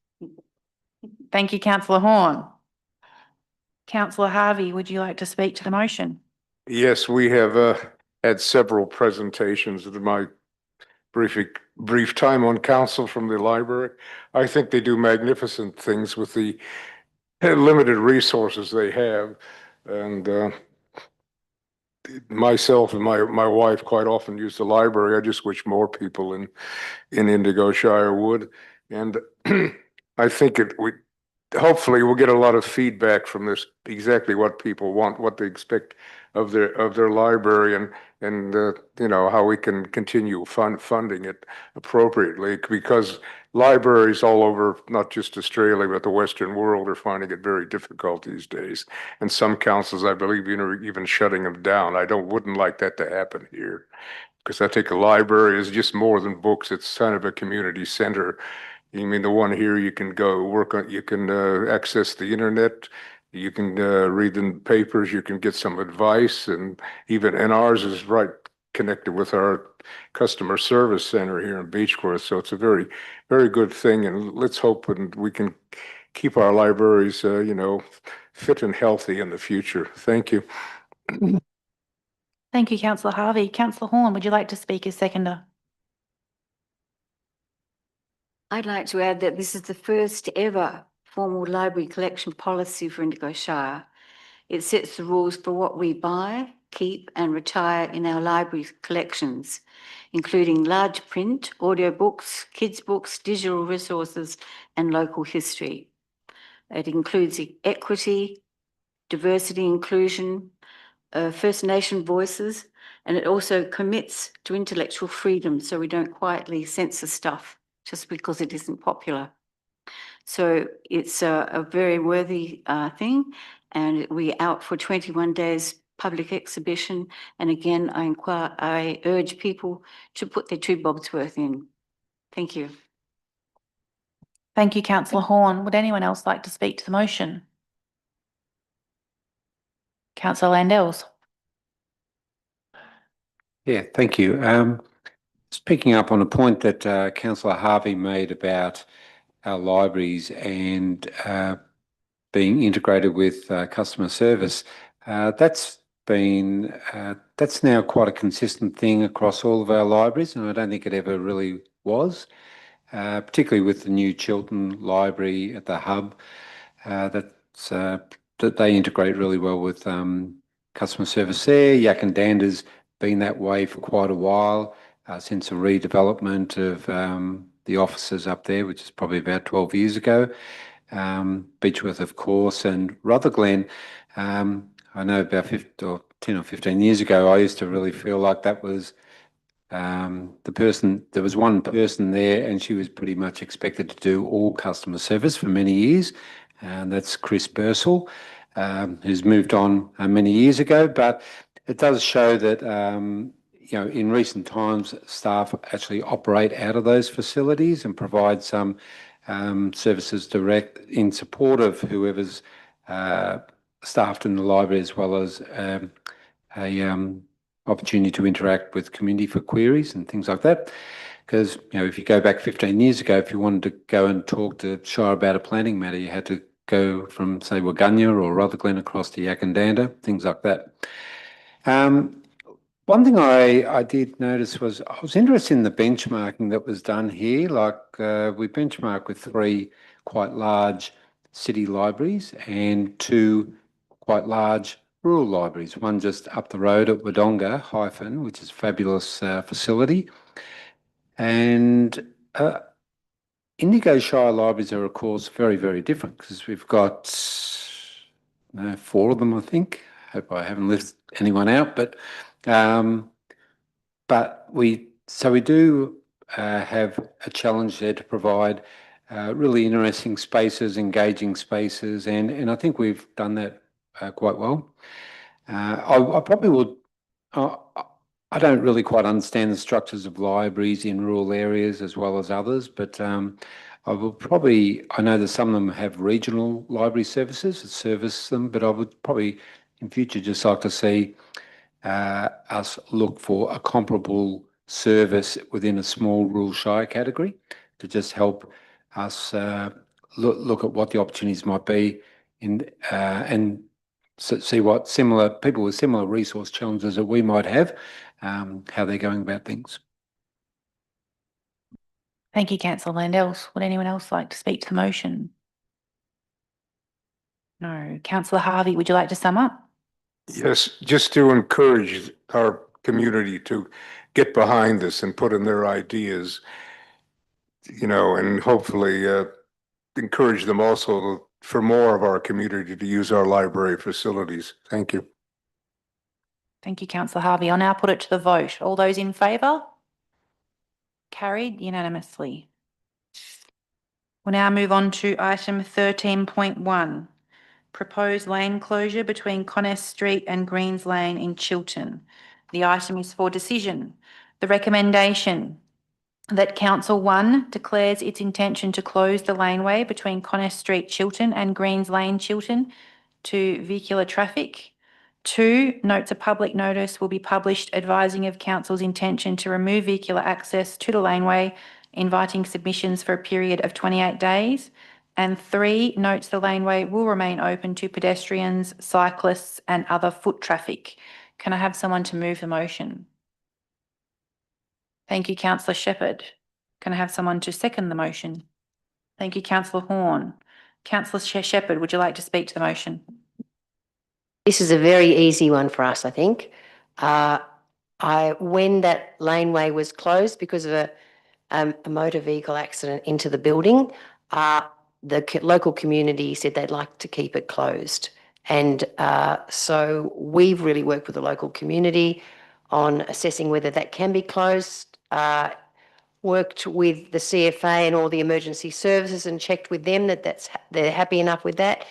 A: Thank you, Councillor Horn. Councillor Harvey, would you like to speak to the motion?
F: Yes, we have had several presentations in my brief time on council from the library. I think they do magnificent things with the limited resources they have. And myself and my wife quite often use the library. I just wish more people in Indigo Shire would. And I think hopefully we'll get a lot of feedback from this, exactly what people want, what they expect of their library, and you know, how we can continue funding it appropriately, because libraries all over, not just Australia, but the Western world, are finding it very difficult these days. And some councils, I believe, even shutting them down. Wouldn't like that to happen here, because I think a library is just more than books. It's kind of a community center. You mean the one here, you can go work on, you can access the internet, you can read the papers, you can get some advice, and ours is right connected with our customer service center here in Beechworth. So it's a very, very good thing. And let's hope we can keep our libraries, you know, fit and healthy in the future. Thank you.
A: Thank you, Councillor Harvey. Councillor Horn, would you like to speak as seconder?
D: I'd like to add that this is the first ever formal library collection policy for Indigo Shire. It sets the rules for what we buy, keep and retire in our library collections, including large print, audiobooks, kids' books, digital resources and local history. It includes equity, diversity, inclusion, First Nation voices, and it also commits to intellectual freedom, so we don't quietly censor stuff just because it isn't popular. So it's a very worthy thing, and we're out for 21 days public exhibition. And again, I urge people to put their 2 bobs worth in. Thank you.
A: Thank you, Councillor Horn. Would anyone else like to speak to the motion? Councillor Landells.
C: Yeah, thank you. Just picking up on a point that Councillor Harvey made about our libraries and being integrated with customer service, that's now quite a consistent thing across all of our libraries, and I don't think it ever really was, particularly with the new Chiltern Library at the hub. That they integrate really well with customer service there. Yakandanda's been that way for quite a while, since the redevelopment of the offices up there, which is probably about 12 years ago. Beechworth, of course, and Rutherglen. I know about 10 or 15 years ago, I used to really feel like that was there was one person there and she was pretty much expected to do all customer service for many years, and that's Chris Bursell, who's moved on many years ago. But it does show that you know, in recent times, staff actually operate out of those facilities and provide some services direct in support of whoever's staffed in the library, as well as a opportunity to interact with community for queries and things like that. Because, you know, if you go back 15 years ago, if you wanted to go and talk to Shire about a planning matter, you had to go from, say, Waganya or Rutherglen across to Yakandanda, things like that. One thing I did notice was I was interested in the benchmarking that was done here. Like we benchmark with 3 quite large city libraries and 2 quite large rural libraries. One just up the road at Wodonga, which is a fabulous facility. And Indigo Shire libraries are, of course, very, very different, because we've got 4 of them, I think. Hope I haven't left anyone out, but we do have a challenge there to provide really interesting spaces, engaging spaces, and I think we've done that quite well. I probably would. I don't really quite understand the structures of libraries in rural areas as well as others, but I know that some of them have regional library services that service them, but I would probably in future just like to see us look for a comparable service within a small rural shire category to just help us look at what the opportunities might be and see what similar people with similar resource challenges that we might have, how they're going about things.
A: Thank you, Councillor Landels. Would anyone else like to speak to the motion? No. Councillor Harvey, would you like to sum up?
F: Yes, just to encourage our community to get behind this and put in their ideas, and hopefully encourage them also for more of our community to use our library facilities. Thank you.
A: Thank you, Councillor Harvey. I'll now put it to the vote. All those in favour? Carried unanimously. We'll now move on to item 13.1, proposed lane closure between Conness Street and Greens Lane in Chiltern. The item is for decision. The recommendation that Council 1 declares its intention to close the laneway between Conness Street Chiltern and Greens Lane Chiltern to vehicular traffic. 2, notes a public notice will be published advising of Council's intention to remove vehicular access to the laneway, inviting submissions for a period of 28 days. And 3, notes the laneway will remain open to pedestrians, cyclists and other foot traffic. Can I have someone to move the motion? Thank you, Councillor Shepherd. Can I have someone to second the motion? Thank you, Councillor Horn. Councillor Shepherd, would you like to speak to the motion?
H: This is a very easy one for us, I think. When that laneway was closed because of a motor vehicle accident into the building, the local community said they'd like to keep it closed. And so we've really worked with the local community on assessing whether that can be closed, worked with the CFA and all the emergency services and checked with them that they're happy enough with that.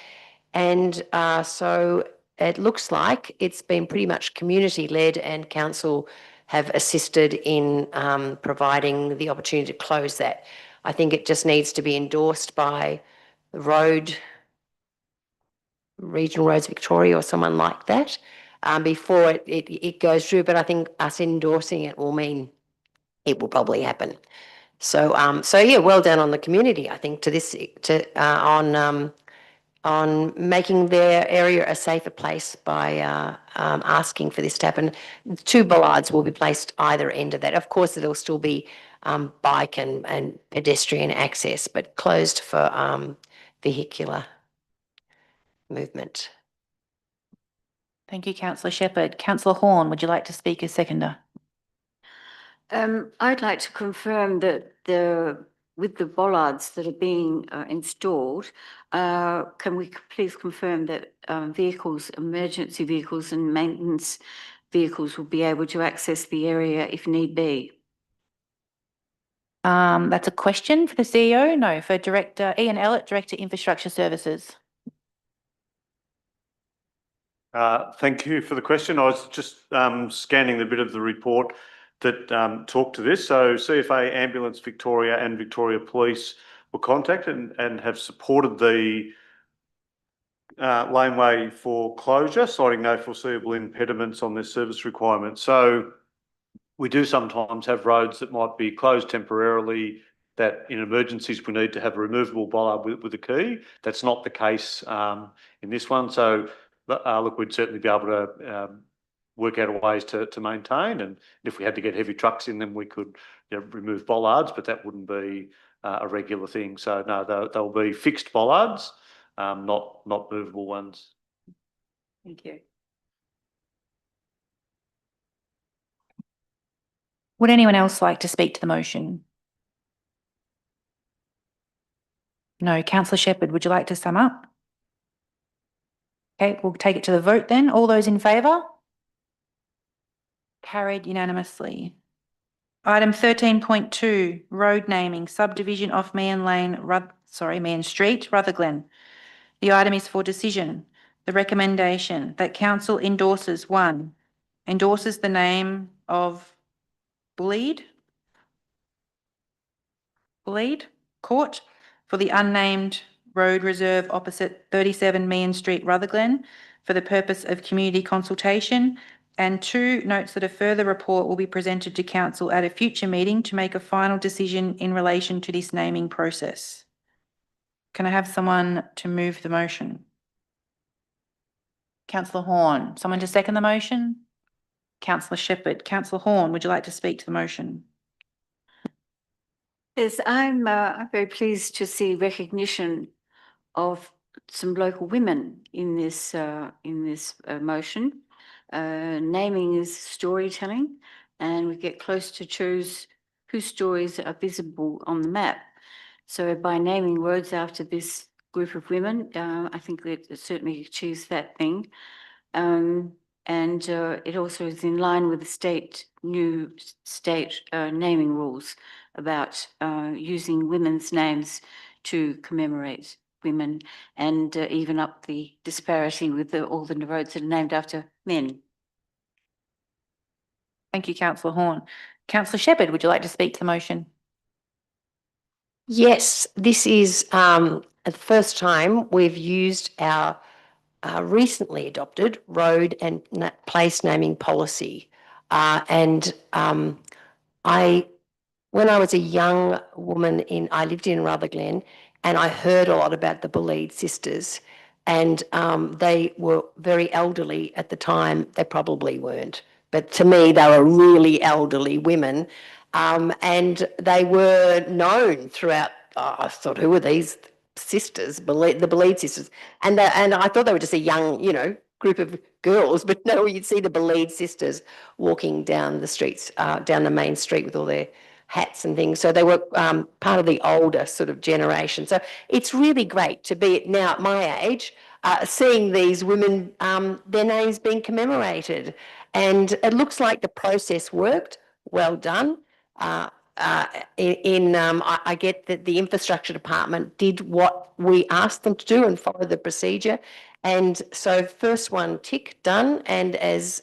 H: And so it looks like it's been pretty much community-led and council have assisted in providing the opportunity to close that. I think it just needs to be endorsed by the Regional Roads Victoria or someone like that before it goes through. But I think us endorsing it will mean it will probably happen. So yeah, well done on the community, I think, on making their area a safer place by asking for this to happen. 2 bollards will be placed either end of that. Of course, there'll still be bike and pedestrian access, but closed for vehicular movement.
A: Thank you, Councillor Shepherd. Councillor Horn, would you like to speak as seconder?
D: I'd like to confirm that with the bollards that are being installed, can we please confirm that vehicles, emergency vehicles and maintenance vehicles will be able to access the area if need be?
A: That's a question for the CEO. No, for Director Ian Ellett, Director Infrastructure Services.
J: Thank you for the question. I was just scanning the bit of the report that talked to this. So CFA, Ambulance Victoria and Victoria Police were contacted and have supported the laneway for closure, citing no foreseeable impediments on their service requirements. So we do sometimes have roads that might be closed temporarily, that in emergencies we need to have a removable bollard with a key. That's not the case in this one. So look, we'd certainly be able to work out ways to maintain, and if we had to get heavy trucks in them, we could remove bollards, but that wouldn't be a regular thing. So no, they'll be fixed bollards, not movable ones.
D: Thank you.
A: Would anyone else like to speak to the motion? No. Councillor Shepherd, would you like to sum up? Okay, we'll take it to the vote then. All those in favour? Carried unanimously. Item 13.2, road naming, subdivision off Meehan Street, Rutherglen. The item is for decision. The recommendation that council endorses 1, endorses the name of Bulleid Court for the unnamed road reserve opposite 37 Meehan Street, Rutherglen, for the purpose of community consultation. And 2, notes that a further report will be presented to council at a future meeting to make a final decision in relation to this naming process. Can I have someone to move the motion? Councillor Horn. Someone to second the motion? Councillor Shepherd. Councillor Horn, would you like to speak to the motion?
D: Yes, I'm very pleased to see recognition of some local women in this motion. Naming is storytelling, and we get close to choose whose stories are visible on the map. So by naming roads after this group of women, I think that it certainly achieves that thing. And it also is in line with the new state naming rules about using women's names to commemorate women and even up the disparity with all the roads that are named after men.
A: Thank you, Councillor Horn. Councillor Shepherd, would you like to speak to the motion?
H: Yes, this is the first time we've used our recently adopted road and place naming policy. When I was a young woman I lived in Rutherglen, and I heard a lot about the Bulleid sisters, and they were very elderly at the time. They probably weren't, but to me, they were really elderly women, and they were known throughout. I thought, who are these sisters, the Bulleid sisters? And I thought they were just a young, group of girls, but no, you'd see the Bulleid sisters walking down the streets, down the main street with all their hats and things. So they were part of the older sort of generation. So it's really great to be now at my age, seeing these women, their names being commemorated. And it looks like the process worked. Well done. I get that the infrastructure department did what we asked them to do and followed the procedure. And so first one tick done. And as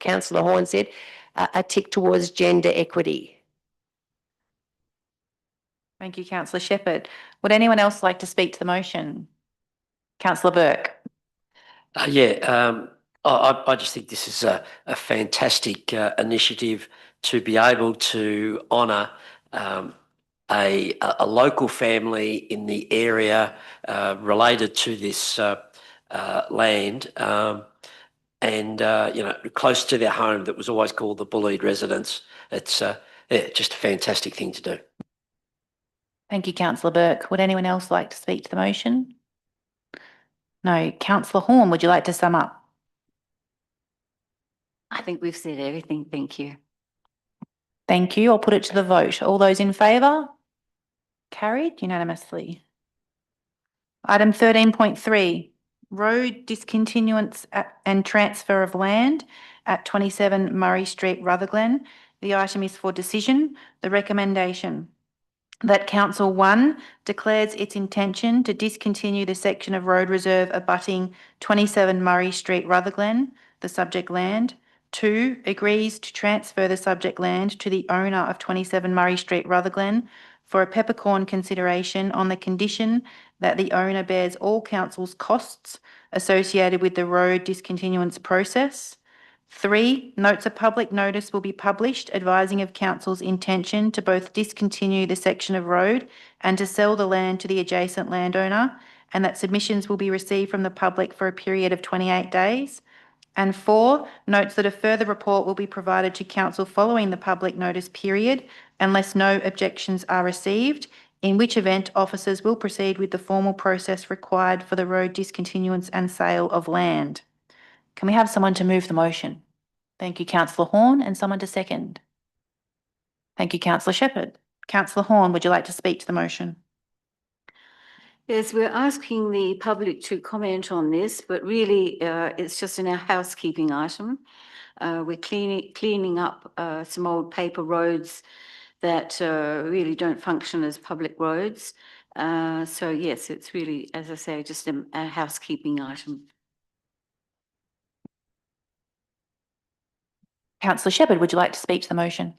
H: Councillor Horn said, a tick towards gender equity.
A: Thank you, Councillor Shepherd. Would anyone else like to speak to the motion? Councillor Burke.
E: I just think this is a fantastic initiative to be able to honour a local family in the area related to this land, and close to their home that was always called the Bulleid residence. It's just a fantastic thing to do.
A: Thank you, Councillor Burke. Would anyone else like to speak to the motion? No. Councillor Horn, would you like to sum up?
D: I think we've said everything. Thank you.
A: Thank you. I'll put it to the vote. All those in favour? Carried unanimously. Item 13.3, road discontinuance and transfer of land at 27 Murray Street, Rutherglen. The item is for decision. The recommendation that Council 1 declares its intention to discontinue the section of road reserve abutting 27 Murray Street, Rutherglen, the subject land. 2, agrees to transfer the subject land to the owner of 27 Murray Street, Rutherglen, for a peppercorn consideration on the condition that the owner bears all council's costs associated with the road discontinuance process. 3, notes a public notice will be published advising of council's intention to both discontinue the section of road and to sell the land to the adjacent landowner, and that submissions will be received from the public for a period of 28 days. And 4, notes that a further report will be provided to council following the public notice period unless no objections are received, in which event officers will proceed with the formal process required for the road discontinuance and sale of land. Can we have someone to move the motion? Thank you, Councillor Horn, and someone to second. Thank you, Councillor Shepherd. Councillor Horn, would you like to speak to the motion?
D: Yes, we're asking the public to comment on this, but really it's just in our housekeeping item. We're cleaning up some old paper roads that really don't function as public roads. So yes, it's really, as I say, just a housekeeping item.
A: Councillor Shepherd, would you like to speak to the motion?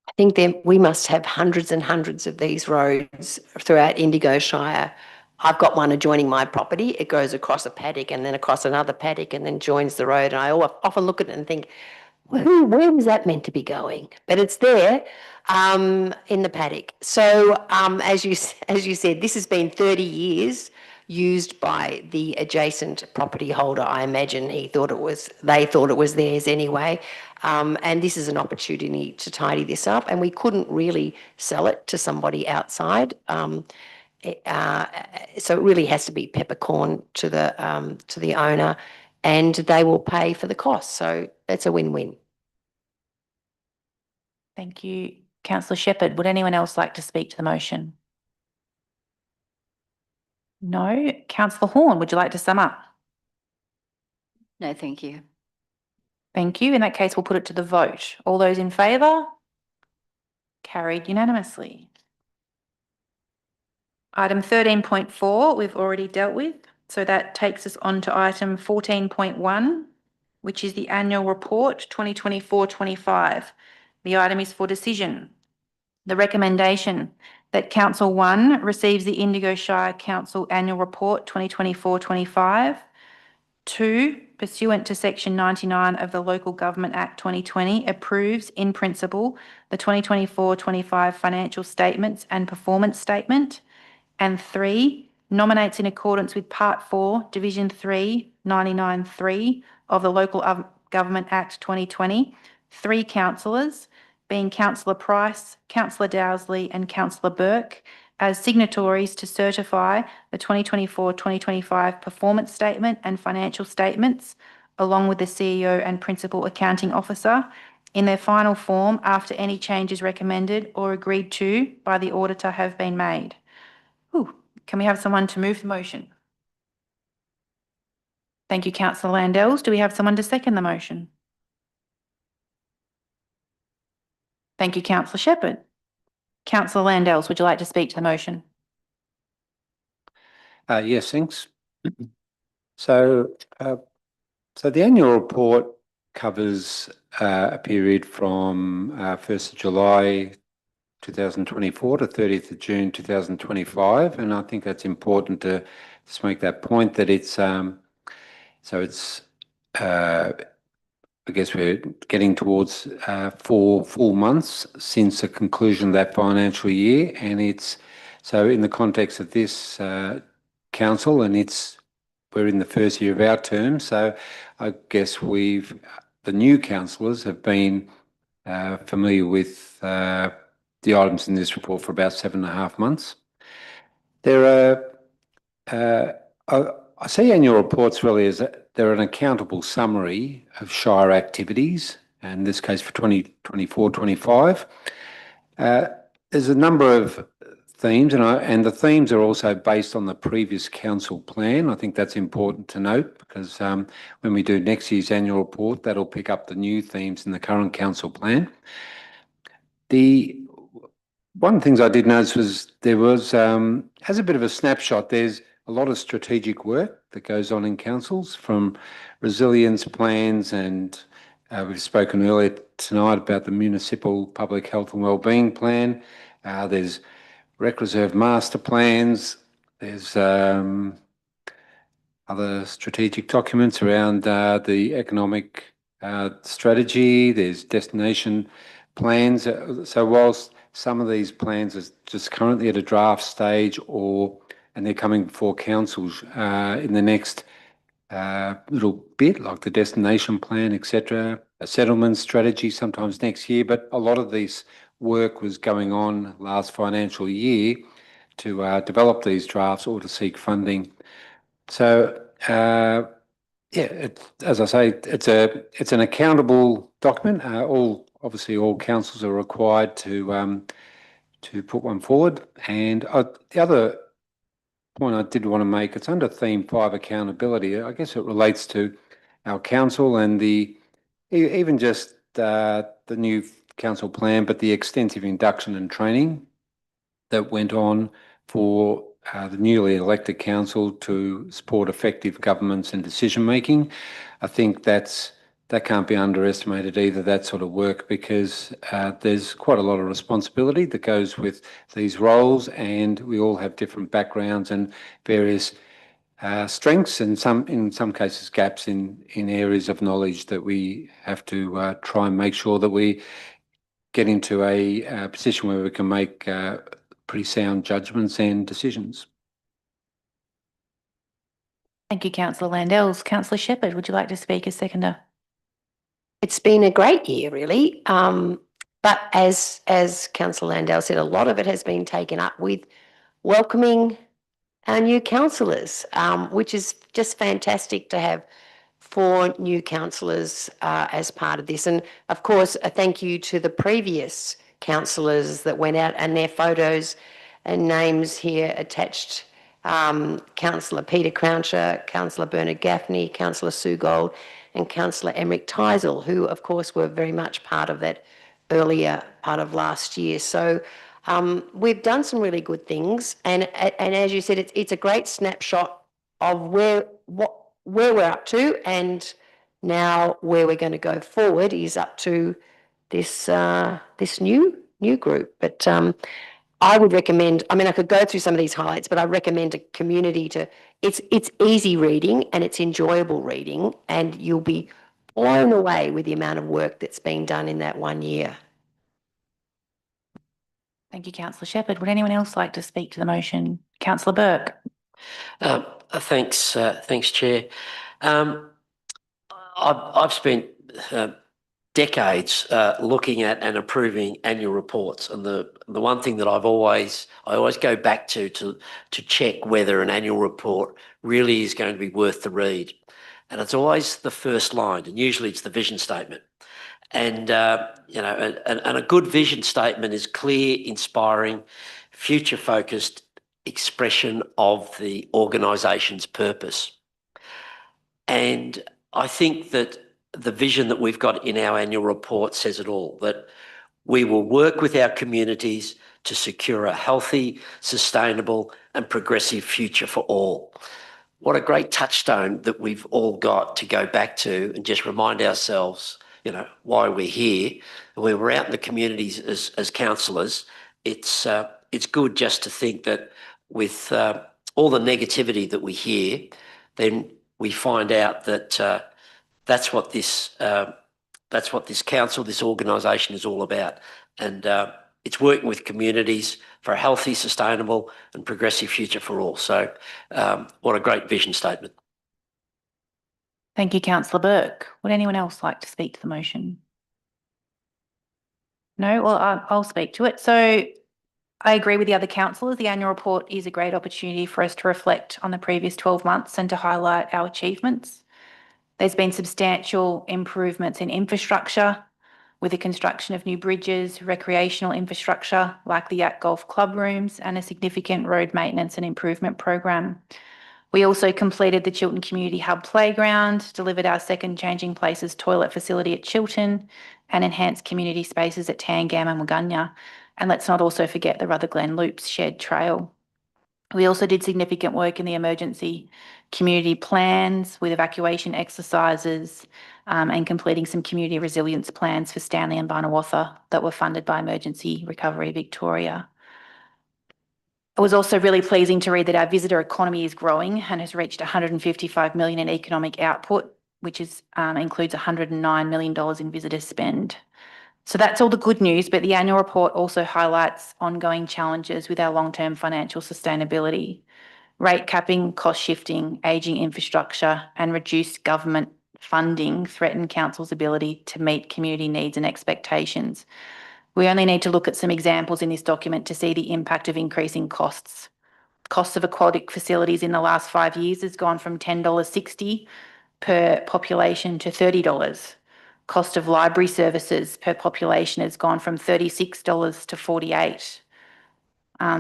H: I think we must have hundreds and hundreds of these roads throughout Indigo Shire. I've got one adjoining my property. It goes across a paddock and then across another paddock and then joins the road. And I often look at it and think, where was that meant to be going? But it's there in the paddock. So as you said, this has been 30 years used by the adjacent property holder. I imagine they thought it was theirs anyway. And this is an opportunity to tidy this up, and we couldn't really sell it to somebody outside. So it really has to be peppercorn to the owner, and they will pay for the cost. So that's a win-win.
A: Thank you, Councillor Shepherd. Would anyone else like to speak to the motion? No. Councillor Horn, would you like to sum up?
D: No, thank you.
A: Thank you. In that case, we'll put it to the vote. All those in favour? Carried unanimously. Item 13.4, we've already dealt with. So that takes us on to item 14.1, which is the annual report 2024-25. The item is for decision. The recommendation that Council 1 receives the Indigo Shire Council Annual Report 2024-25. 2, pursuant to Section 99 of the Local Government Act 2020, approves in principle the 2024-25 financial statements and performance statement. And 3, nominates in accordance with Part 4, Division 3, 99(3) of the Local Government Act 2020, 3 councillors, being Councillor Price, Councillor Dowsley and Councillor Burke, as signatories to certify the 2024-2025 performance statement and financial statements, along with the CEO and Principal Accounting Officer, in their final form after any changes recommended or agreed to by the auditor have been made. Can we have someone to move the motion? Thank you, Councillor Landells. Do we have someone to second the motion? Thank you, Councillor Shepherd. Councillor Landells, would you like to speak to the motion?
C: Yes, thanks. So the annual report covers a period from 1st of July 2024 to 30th of June 2025, and I think that's important to just make that point that it's I guess we're getting towards 4 full months since the conclusion of that financial year, and it's so in the context of this council, and we're in the first year of our term, so I guess the new councillors have been familiar with the items in this report for about 7.5 months. There are I see annual reports really as they're an accountable summary of Shire activities, and in this case for 2024-25. There's a number of themes, and the themes are also based on the previous council plan. I think that's important to note because when we do next year's annual report, that'll pick up the new themes in the current council plan. One of the things I did notice was there was, as a bit of a snapshot, there's a lot of strategic work that goes on in councils, from resilience plans, and we've spoken earlier tonight about the municipal public health and wellbeing plan. There's rec reserve master plans. There's other strategic documents around the economic strategy. There's destination plans. So whilst some of these plans are just currently at a draft stage, and they're coming before councils in the next little bit, like the destination plan, etc., a settlement strategy sometimes next year. But a lot of this work was going on last financial year to develop these drafts or to seek funding. So as I say, it's an accountable document. Obviously all councils are required to put one forward. And the other point I did want to make, it's under theme 5, accountability. I guess it relates to our council and even just the new council plan, but the extensive induction and training that went on for the newly elected council to support effective governance and decision making. I think that's that can't be underestimated either, that sort of work, because there's quite a lot of responsibility that goes with these roles, and we all have different backgrounds and various strengths, and in some cases gaps in areas of knowledge that we have to try and make sure that we get into a position where we can make pretty sound judgments and decisions.
A: Thank you, Councillor Landells. Councillor Shepherd, would you like to speak as seconder?
H: It's been a great year, really. But as Councillor Landau said, a lot of it has been taken up with welcoming our new councillors, which is just fantastic to have 4 new councillors as part of this. And of course, a thank you to the previous councillors that went out, and their photos and names here attached. Councillor Peter Croucher, Councillor Bernard Gaffney, Councillor Sue Gold, and Councillor Emmerich Teisel, who of course were very much part of that earlier part of last year. So we've done some really good things, and as you said, it's a great snapshot of where we're up to, and now where we're going to go forward is up to this this new group. But I would recommend, I mean, I could go through some of these highlights, but I recommend a community to, it's easy reading and it's enjoyable reading, and you'll be blown away with the amount of work that's been done in that 1 year.
A: Thank you, Councillor Shepherd. Would anyone else like to speak to the motion? Councillor Burke.
E: Thanks, Chair. I've spent decades looking at and approving annual reports, and the one thing that I always go back to check whether an annual report really is going to be worth the read, and it's always the first line, and usually it's the vision statement. And you know, and a good vision statement is clear, inspiring, future-focused expression of the organisation's purpose. And I think that the vision that we've got in our annual report says it all, that we will work with our communities to secure a healthy, sustainable and progressive future for all. What a great touchstone that we've all got to go back to and just remind ourselves, you know, why we're here. When we're out in the communities as councillors, it's good just to think that with all the negativity that we hear, then we find out that that's what this council, this organisation is all about. And it's working with communities for a healthy, sustainable and progressive future for all. So what a great vision statement.
A: Thank you, Councillor Burke. Would anyone else like to speak to the motion? No? Well, I'll speak to it. So I agree with the other councillors. The annual report is a great opportunity for us to reflect on the previous 12 months and to highlight our achievements. There's been substantial improvements in infrastructure with the construction of new bridges, recreational infrastructure like the Yak Golf Club rooms, and a significant road maintenance and improvement program. We also completed the Chiltern Community Hub Playground, delivered our second Changing Places toilet facility at Chiltern, and enhanced community spaces at Tangam and Waganya. And let's not also forget the Rutherglen Loops shared trail. We also did significant work in the emergency community plans with evacuation exercises and completing some community resilience plans for Stanley and Barnawatha that were funded by Emergency Recovery Victoria. It was also really pleasing to read that our visitor economy is growing and has reached 155 million in economic output, which includes $109 million in visitor spend. So that's all the good news, but the annual report also highlights ongoing challenges with our long-term financial sustainability. Rate capping, cost shifting, ageing infrastructure and reduced government funding threaten council's ability to meet community needs and expectations. We only need to look at some examples in this document to see the impact of increasing costs. Costs of aquatic facilities in the last 5 years has gone from $10.60 per population to $30. Cost of library services per population has gone from $36 to $48.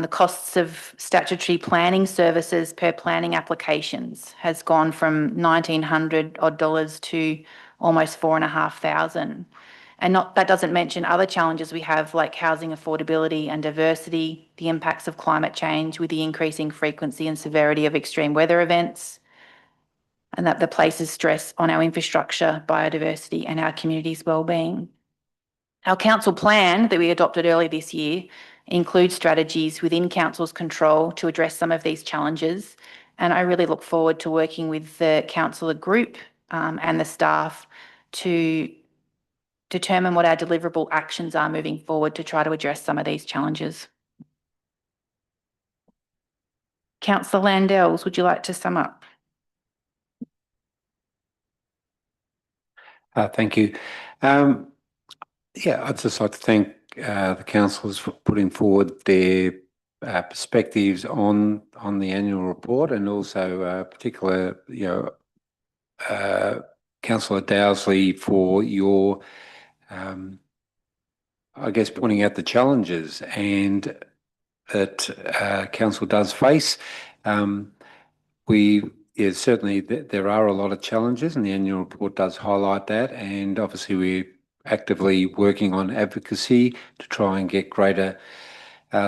A: The costs of statutory planning services per planning applications has gone from $1,900 odd to almost $4,500. And that doesn't mention other challenges we have like housing affordability and diversity, the impacts of climate change with the increasing frequency and severity of extreme weather events, and that places stress on our infrastructure, biodiversity, and our community's well-being. Our council plan that we adopted early this year includes strategies within council's control to address some of these challenges, and I really look forward to working with the councillor group and the staff to determine what our deliverable actions are moving forward to try to address some of these challenges. Councillor Landells, would you like to sum up?
C: Thank you. Yeah, I'd just like to thank the councillors for putting forward their perspectives on the annual report, and also particular, Councillor Dowsley, for your, I guess, pointing out the challenges and that council does face. Certainly there are a lot of challenges, and the annual report does highlight that. And obviously we're actively working on advocacy to try and get greater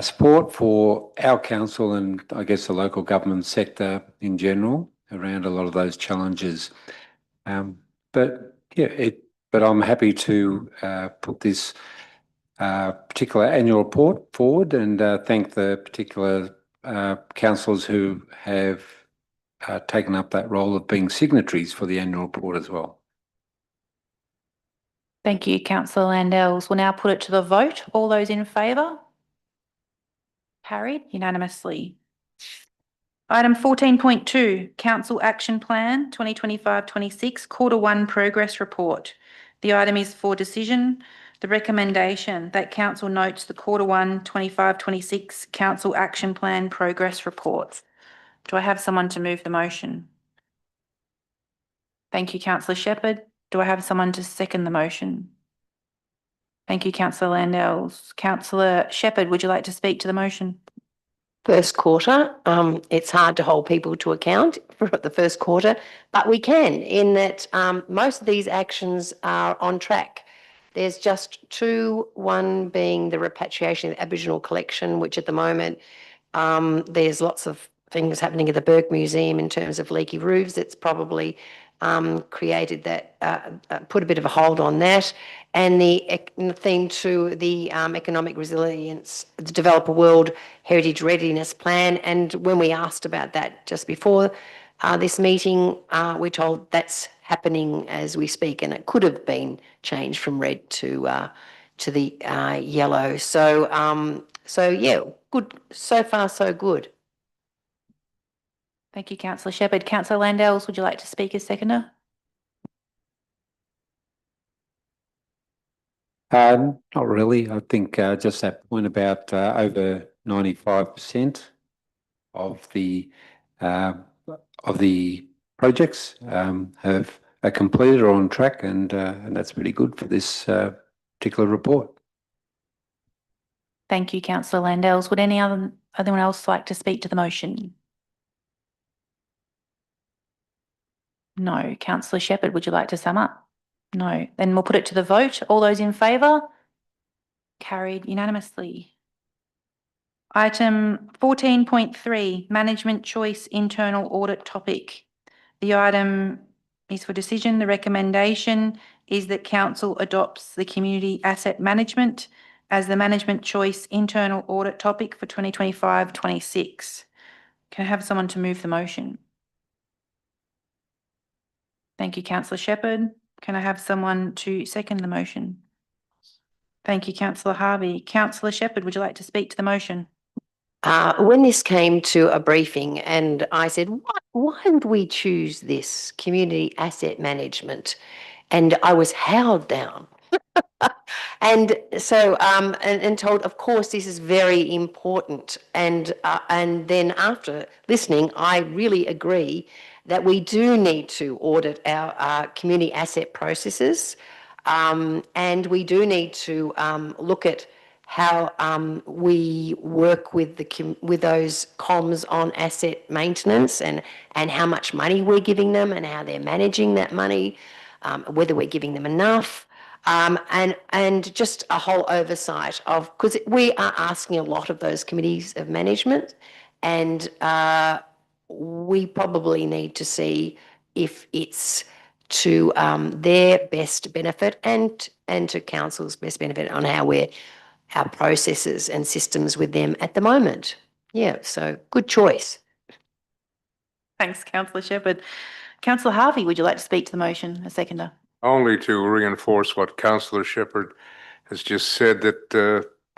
C: support for our council and I guess the local government sector in general around a lot of those challenges. But I'm happy to put this particular annual report forward, and thank the particular councillors who have taken up that role of being signatories for the annual report as well.
A: Thank you, Councillor Landells. We'll now put it to the vote. All those in favour? Carried unanimously. Item 14.2, Council Action Plan 2025-26, Quarter 1 Progress Report. The item is for decision. The recommendation that Council notes the Quarter 1 25-26 Council Action Plan Progress Report. Do I have someone to move the motion? Thank you, Councillor Shepherd. Do I have someone to second the motion? Thank you, Councillor Landells. Councillor Shepherd, would you like to speak to the motion?
H: First quarter, it's hard to hold people to account for the first quarter, but we can, in that most of these actions are on track. There's just two, one being the repatriation of the Aboriginal collection, which at the moment there's lots of things happening at the Burke Museum in terms of leaky roofs. It's probably created that, put a bit of a hold on that. And the theme to the economic resilience, the Developer World Heritage Readiness Plan. And when we asked about that just before this meeting, we're told that's happening as we speak, and it could have been changed from red to the yellow. So yeah, good. So far, so good.
A: Thank you, Councillor Shepherd. Councillor Landells, would you like to speak as seconder?
C: Not really. I think just that point about over 95% of the projects are completed or on track, and that's pretty good for this particular report.
A: Thank you, Councillor Landells. Would anyone else like to speak to the motion? No. Councillor Shepherd, would you like to sum up? No. Then we'll put it to the vote. All those in favour? Carried unanimously. Item 14.3, Management Choice Internal Audit Topic. The item is for decision. The recommendation is that Council adopts the Community Asset Management as the Management Choice Internal Audit Topic for 2025-26. Can I have someone to move the motion? Thank you, Councillor Shepherd. Can I have someone to second the motion? Thank you, Councillor Harvey. Councillor Shepherd, would you like to speak to the motion?
H: When this came to a briefing and I said, why would we choose this community asset management? And I was howled down. And so, and told, of course, this is very important. And then after listening, I really agree that we do need to audit our community asset processes. And we do need to look at how we work with those comms on asset maintenance, and how much money we're giving them, and how they're managing that money, whether we're giving them enough, and just a whole oversight of, because we are asking a lot of those committees of management, and we probably need to see if it's to their best benefit and to council's best benefit on our processes and systems with them at the moment. Yeah, so good choice.
A: Thanks, councillor Shepherd. Councillor Harvey, would you like to speak to the motion? A seconder.
F: Only to reinforce what Councillor Shepherd has just said, that,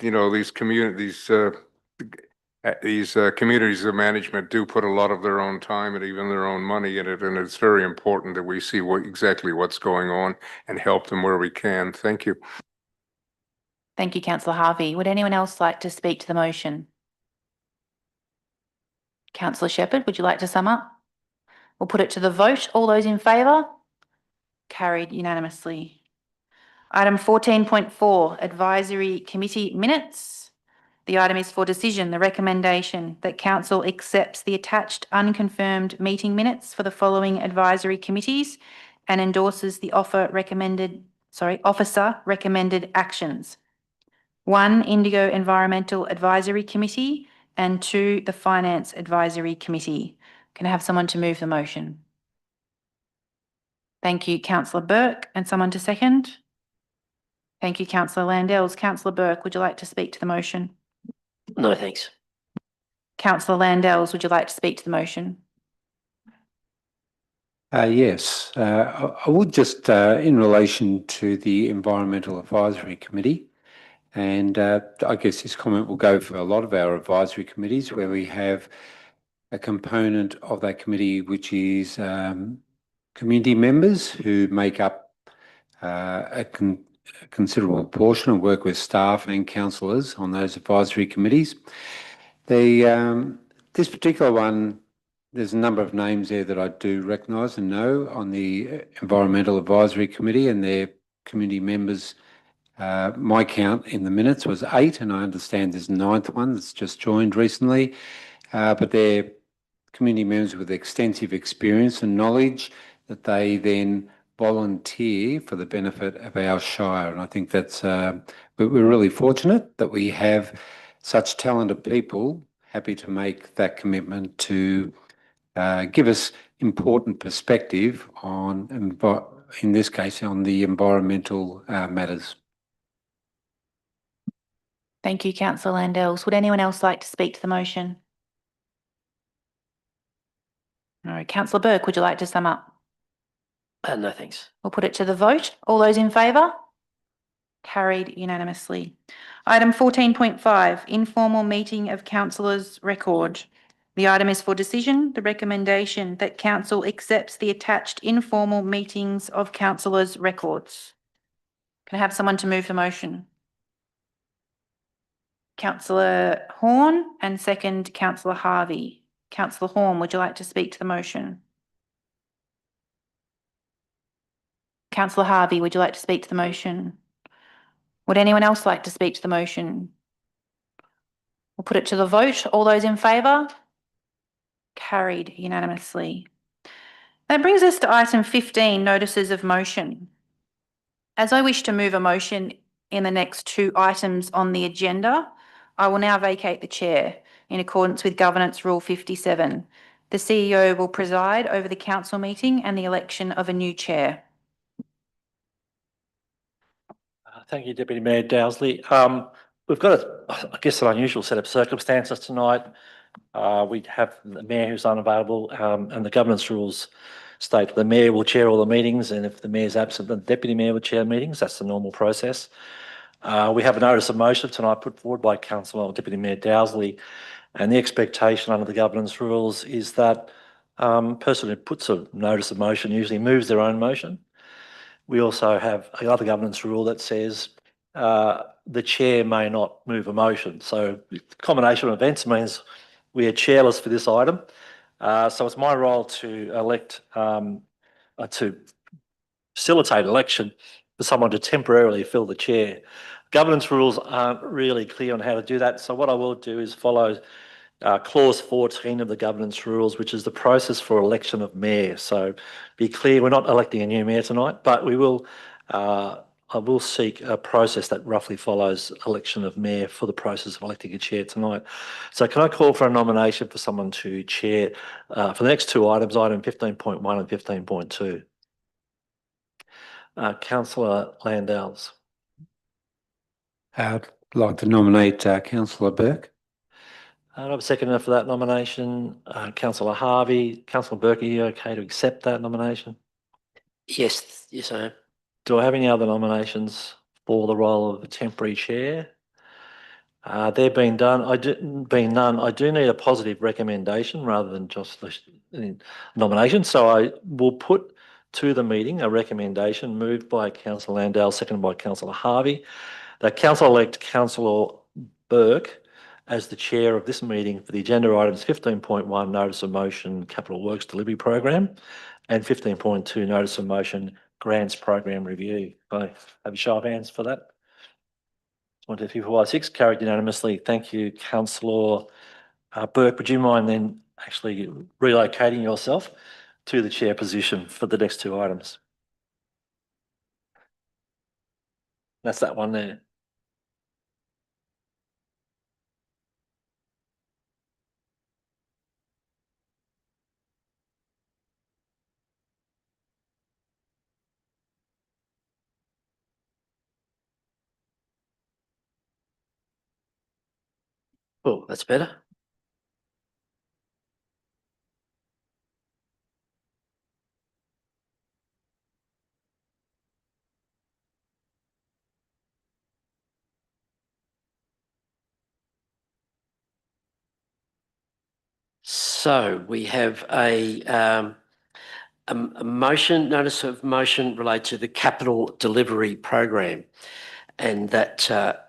F: these communities of management do put a lot of their own time and even their own money in it, and it's very important that we see exactly what's going on and help them where we can. Thank you.
A: Thank you, councillor Harvey. Would anyone else like to speak to the motion? Councillor Shepherd, would you like to sum up? We'll put it to the vote. All those in favour? Carried unanimously. Item 14.4, advisory committee minutes. The item is for decision, the recommendation that council accepts the attached unconfirmed meeting minutes for the following advisory committees and endorses the officer recommended actions. 1, Indigo Environmental Advisory Committee, and 2, the Finance Advisory Committee. Can I have someone to move the motion? Thank you, councillor Burke, and someone to second. Thank you, councillor Landells. Councillor Burke, would you like to speak to the motion?
E: No, thanks.
A: Councillor Landells, would you like to speak to the motion?
C: Yes, I would just, in relation to the Environmental Advisory Committee, and I guess this comment will go for a lot of our advisory committees where we have a component of that committee which is community members who make up a considerable portion and work with staff and councillors on those advisory committees. This particular one, there's a number of names there that I do recognise and know on the Environmental Advisory Committee, and their community members. My count in the minutes was 8, and I understand there's a 9th one that's just joined recently, but they're community members with extensive experience and knowledge that they then volunteer for the benefit of our shire. And I think that's, we're really fortunate that we have such talented people happy to make that commitment to give us important perspective on, in this case, on the environmental matters.
A: Thank you, councillor Landells. Would anyone else like to speak to the motion? No. Councillor Burke, would you like to sum up?
E: No, thanks.
A: We'll put it to the vote. All those in favour? Carried unanimously. Item 14.5, informal meeting of councillors record. The item is for decision, the recommendation that council accepts the attached informal meetings of councillors records. Can I have someone to move the motion? Councillor Horn, and second, councillor Harvey. Councillor Horn, would you like to speak to the motion? Councillor Harvey, would you like to speak to the motion? Would anyone else like to speak to the motion? We'll put it to the vote. All those in favour? Carried unanimously. That brings us to item 15, notices of motion. As I wish to move a motion in the next 2 items on the agenda, I will now vacate the chair in accordance with Governance Rule 57. The CEO will preside over the council meeting and the election of a new chair.
B: Thank you, Deputy Mayor Dowsley. We've got, I guess, an unusual set of circumstances tonight. We have the Mayor who's unavailable, and the governance rules state the Mayor will chair all the meetings, and if the Mayor's absent, the Deputy Mayor will chair meetings. That's the normal process. We have a notice of motion tonight put forward by Councillor Deputy Mayor Dowsley, and the expectation under the governance rules is that person who puts a notice of motion usually moves their own motion. We also have another governance rule that says the chair may not move a motion. So the combination of events means we are chairless for this item. So it's my role to elect, to facilitate election for someone to temporarily fill the chair. Governance rules aren't really clear on how to do that. So what I will do is follow clause 14 of the governance rules, which is the process for election of mayor. So be clear, we're not electing a new mayor tonight, but we will I will seek a process that roughly follows election of mayor for the process of electing a chair tonight. So can I call for a nomination for someone to chair for the next two items, item 15.1 and 15.2? Councillor Landals.
C: I'd like to nominate Councillor Burke.
B: I have a seconder for that nomination. Councillor Harvey. Councillor Burke, are you okay to accept that nomination?
E: Yes, yes, I am.
B: Do I have any other nominations for the role of temporary chair? There being none, I do need a positive recommendation rather than just the nomination. So I will put to the meeting a recommendation moved by Councillor Landau, seconded by Councillor Harvey, that Councillor-elect Councillor Burke as the chair of this meeting for the agenda items 15.1 notice of motion capital works delivery program and 15.2 notice of motion grants program review. I have a show of hands for that. 1, 2, 3, 4, 5, 6 carried unanimously. Thank you, Councillor Burke. Would you mind then actually relocating yourself to the chair position for the next two items? That's that one there.
E: Oh, that's better. So we have a motion, notice of motion related to the capital delivery program. And that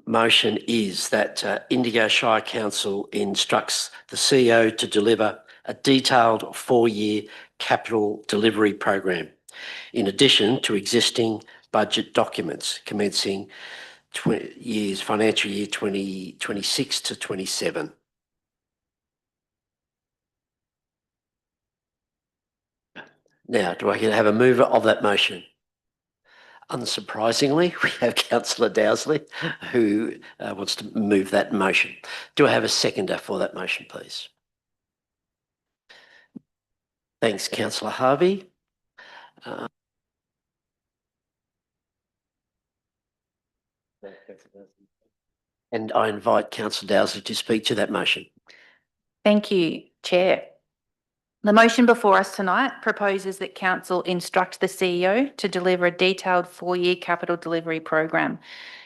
E: motion is that Indigo Shire Council instructs the CEO to deliver a detailed 4-year capital delivery program, in addition to existing budget documents commencing financial year 2026 to 27. Now, do I have a mover of that motion? Unsurprisingly, we have Councillor Dowsley who wants to move that motion. Do I have a seconder for that motion, please? Thanks, Councillor Harvey. And I invite Councillor Dowsley to speak to that motion.
A: Thank you, Chair. The motion before us tonight proposes that Council instruct the CEO to deliver a detailed 4-year capital delivery program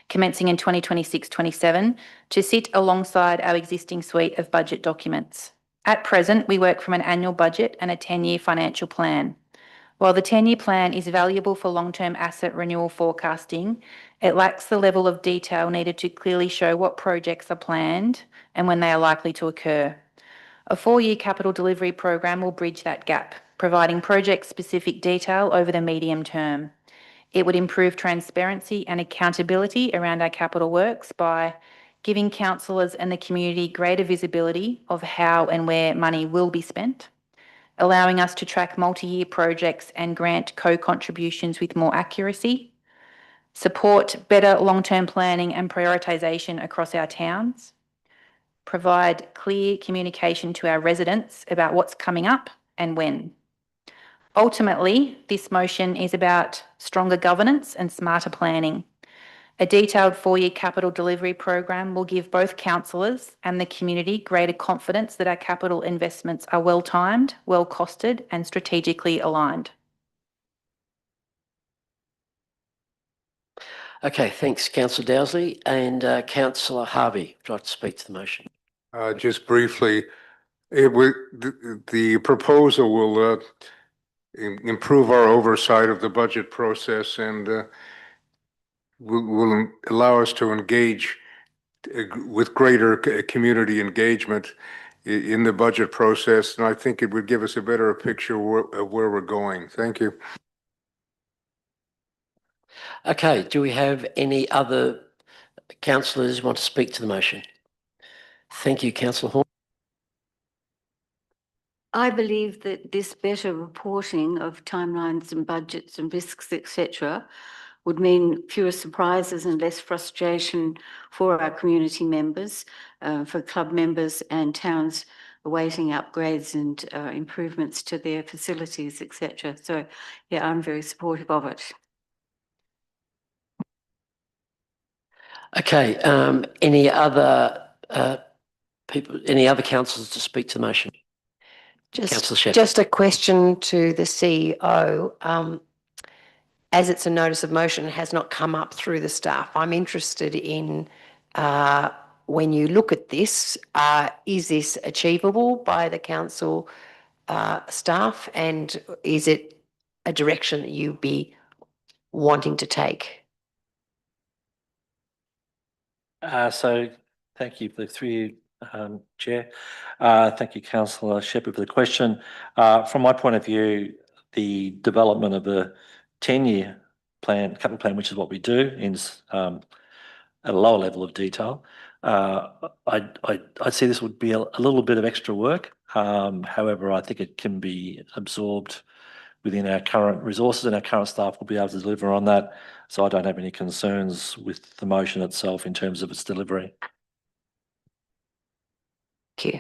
A: commencing in 2026-27 to sit alongside our existing suite of budget documents. At present, we work from an annual budget and a 10-year financial plan. While the 10-year plan is valuable for long-term asset renewal forecasting, it lacks the level of detail needed to clearly show what projects are planned and when they are likely to occur. A 4-year capital delivery program will bridge that gap, providing project-specific detail over the medium term. It would improve transparency and accountability around our capital works by giving councillors and the community greater visibility of how and where money will be spent, allowing us to track multi-year projects and grant co-contributions with more accuracy, support better long-term planning and prioritisation across our towns, provide clear communication to our residents about what's coming up and when. Ultimately, this motion is about stronger governance and smarter planning. A detailed 4-year capital delivery program will give both councillors and the community greater confidence that our capital investments are well-timed, well-costed and strategically aligned. Okay, thanks, Councillor Dowsley. And Councillor Harvey, would you like to speak to the motion?
F: Just briefly, the proposal will improve our oversight of the budget process and will allow us to engage with greater community engagement in the budget process. And I think it would give us a better picture of where we're going. Thank you.
E: Okay, do we have any other councillors who want to speak to the motion? Thank you, Councillor Horn.
D: I believe that this better reporting of timelines and budgets and risks, etc., would mean fewer surprises and less frustration for our community members, for club members and towns awaiting upgrades and improvements to their facilities, etc. So, yeah, I'm very supportive of it.
E: Okay, any other people, any other councillors to speak to the motion? Councillor Shepherd.
H: Just a question to the CEO. As it's a notice of motion, it has not come up through the staff. I'm interested in when you look at this, is this achievable by the council staff, and is it a direction that you'd be wanting to take?
B: So thank you through you, Chair. Thank you, Councillor Shepherd, for the question. From my point of view, the development of a 10-year plan, capital plan, which is what we do, is at a lower level of detail. I'd see this would be a little bit of extra work. However, I think it can be absorbed within our current resources, and our current staff will be able to deliver on that. So I don't have any concerns with the motion itself in terms of its delivery.
H: Thank you.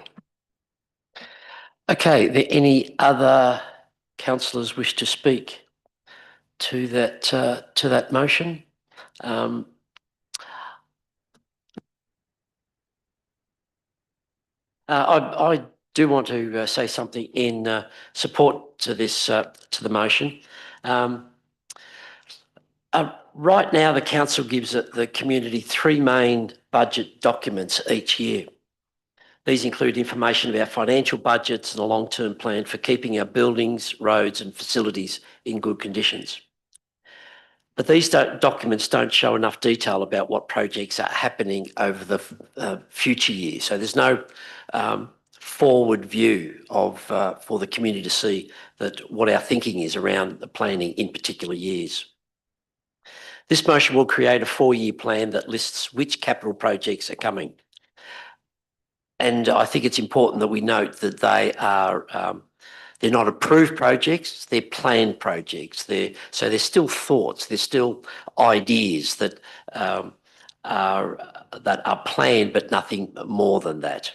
E: Okay, any other councillors wish to speak to that motion? I do want to say something in support to this to the motion. Right now, the council gives the community 3 main budget documents each year. These include information about financial budgets and a long-term plan for keeping our buildings, roads and facilities in good conditions. But these documents don't show enough detail about what projects are happening over the future years. So there's no forward view of for the community to see that what our thinking is around the planning in particular years. This motion will create a 4-year plan that lists which capital projects are coming. And I think it's important that we note that they are they're not approved projects, they're planned projects. So they're still thoughts, they're still ideas that are planned, but nothing more than that.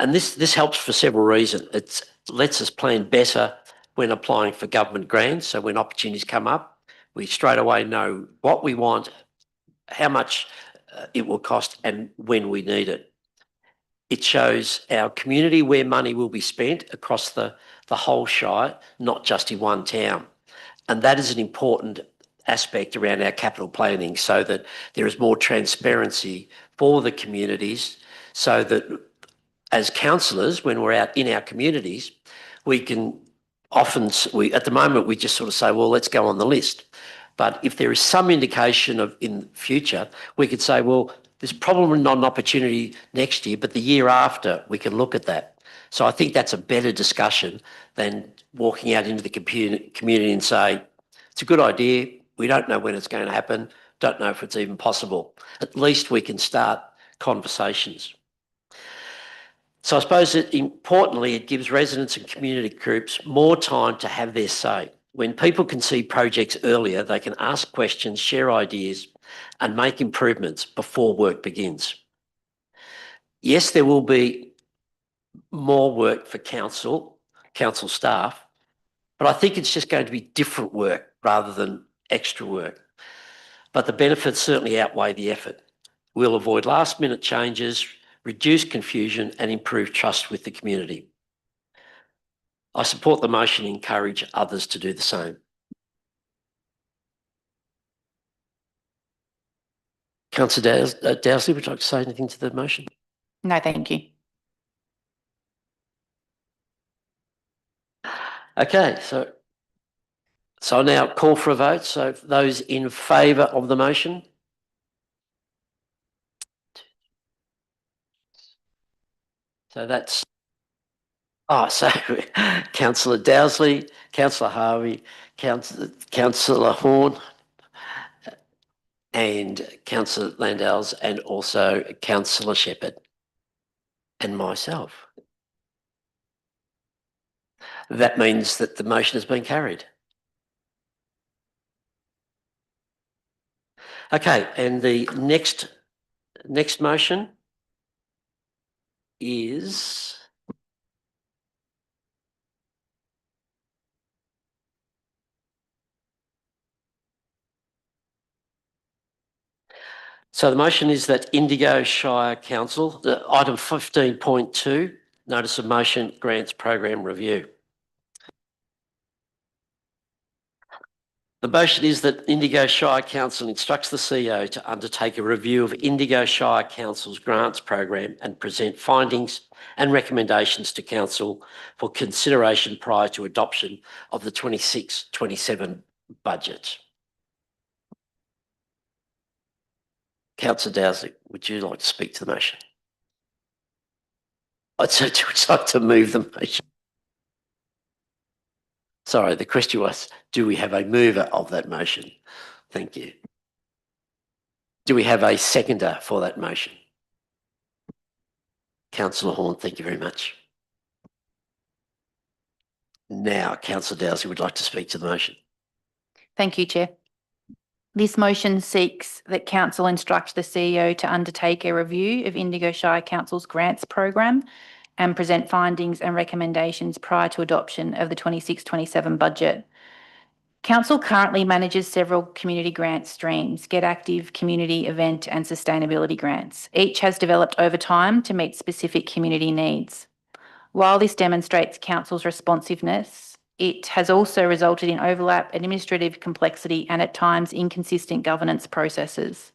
E: And this helps for several reasons. It lets us plan better when applying for government grants. So when opportunities come up, we straight away know what we want, how much it will cost, and when we need it. It shows our community where money will be spent across the whole Shire, not just in one town. And that is an important aspect around our capital planning, so that there is more transparency for the communities, so that as councillors, when we're out in our communities, we can often, at the moment, we just sort of say, well, let's go on the list. But if there is some indication of in the future, we could say, well, there's probably not an opportunity next year, but the year after we can look at that. So I think that's a better discussion than walking out into the community and say, it's a good idea, we don't know when it's going to happen, don't know if it's even possible. At least we can start conversations. So I suppose that importantly, it gives residents and community groups more time to have their say. When people can see projects earlier, they can ask questions, share ideas, and make improvements before work begins. Yes, there will be more work for council staff, but I think it's just going to be different work rather than extra work. But the benefits certainly outweigh the effort. We'll avoid last-minute changes, reduce confusion, and improve trust with the community. I support the motion and encourage others to do the same. Councillor Dowsley, would you like to say anything to the motion?
A: No, thank you.
E: Okay, so I'll now call for a vote. So those in favour of the motion? So that's, so Councillor Dowsley, Councillor Harvey, Councillor Horn, and Councillor Landals, and also Councillor Shepherd, and myself. That means that the motion has been carried. Okay, and the next motion is so the motion is that Indigo Shire Council, the item 15.2, notice of motion grants program review. The motion is that Indigo Shire Council instructs the CEO to undertake a review of Indigo Shire Council's grants program and present findings and recommendations to Council for consideration prior to adoption of the 26-27 budget. Councillor Dowsey, would you like to speak to the motion? I'd like to move the motion. Sorry, the question was, do we have a mover of that motion? Thank you. Do we have a seconder for that motion? Councillor Horn, thank you very much. Now, Councillor Dowsey would like to speak to the motion.
A: Thank you, Chair. This motion seeks that Council instruct the CEO to undertake a review of Indigo Shire Council's grants program and present findings and recommendations prior to adoption of the 26-27 budget. Council currently manages several community grant streams, Get Active, Community Event and Sustainability grants. Each has developed over time to meet specific community needs. While this demonstrates Council's responsiveness, it has also resulted in overlap, administrative complexity and at times inconsistent governance processes.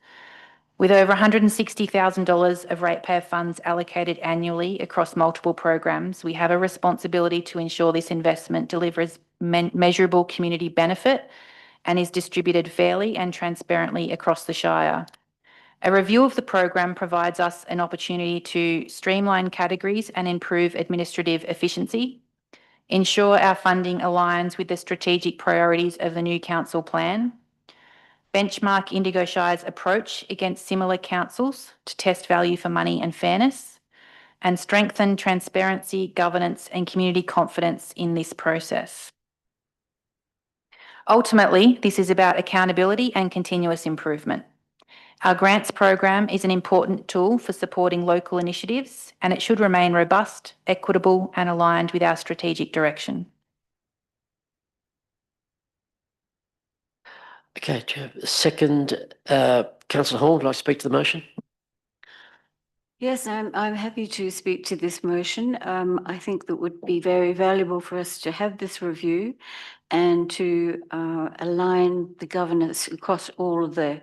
A: With over $160,000 of ratepayer funds allocated annually across multiple programs, we have a responsibility to ensure this investment delivers measurable community benefit and is distributed fairly and transparently across the Shire. A review of the program provides us an opportunity to streamline categories and improve administrative efficiency, ensure our funding aligns with the strategic priorities of the new council plan, benchmark Indigo Shire's approach against similar councils to test value for money and fairness, and strengthen transparency, governance, and community confidence in this process. Ultimately, this is about accountability and continuous improvement. Our grants program is an important tool for supporting local initiatives, and it should remain robust, equitable, and aligned with our strategic direction.
E: Okay, Chair. Second, Councillor Horn, would like to speak to the motion?
D: Yes, I'm happy to speak to this motion. I think that would be very valuable for us to have this review and to align the governance across all of the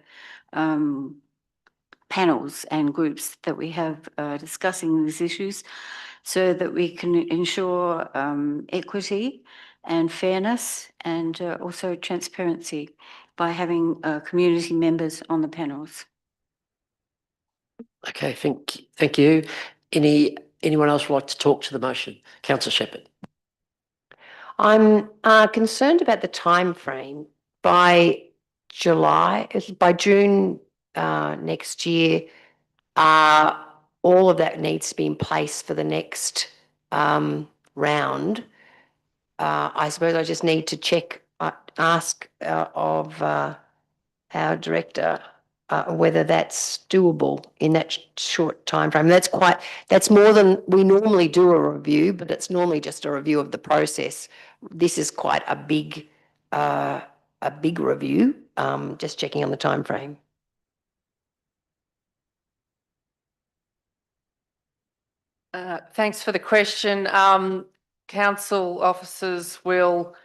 D: panels and groups that we have discussing these issues so that we can ensure equity and fairness and also transparency by having community members on the panels.
E: Okay, thank you. Anyone else would like to talk to the motion? Councillor Shepherd.
H: I'm concerned about the time frame. By June next year, all of that needs to be in place for the next round. I suppose I just need to ask of our director whether that's doable in that short time frame. That's more than we normally do a review, but it's normally just a review of the process. This is quite a big review. Just checking on the time frame.
I: Thanks for the question. Council officers will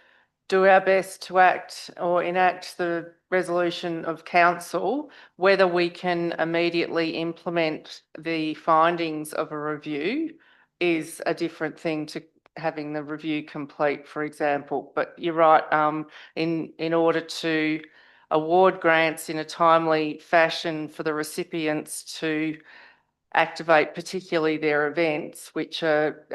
I: do our best to act or enact the resolution of council. Whether we can immediately implement the findings of a review is a different thing to having the review complete, for example. But you're right, in order to award grants in a timely fashion for the recipients to activate particularly their events, which are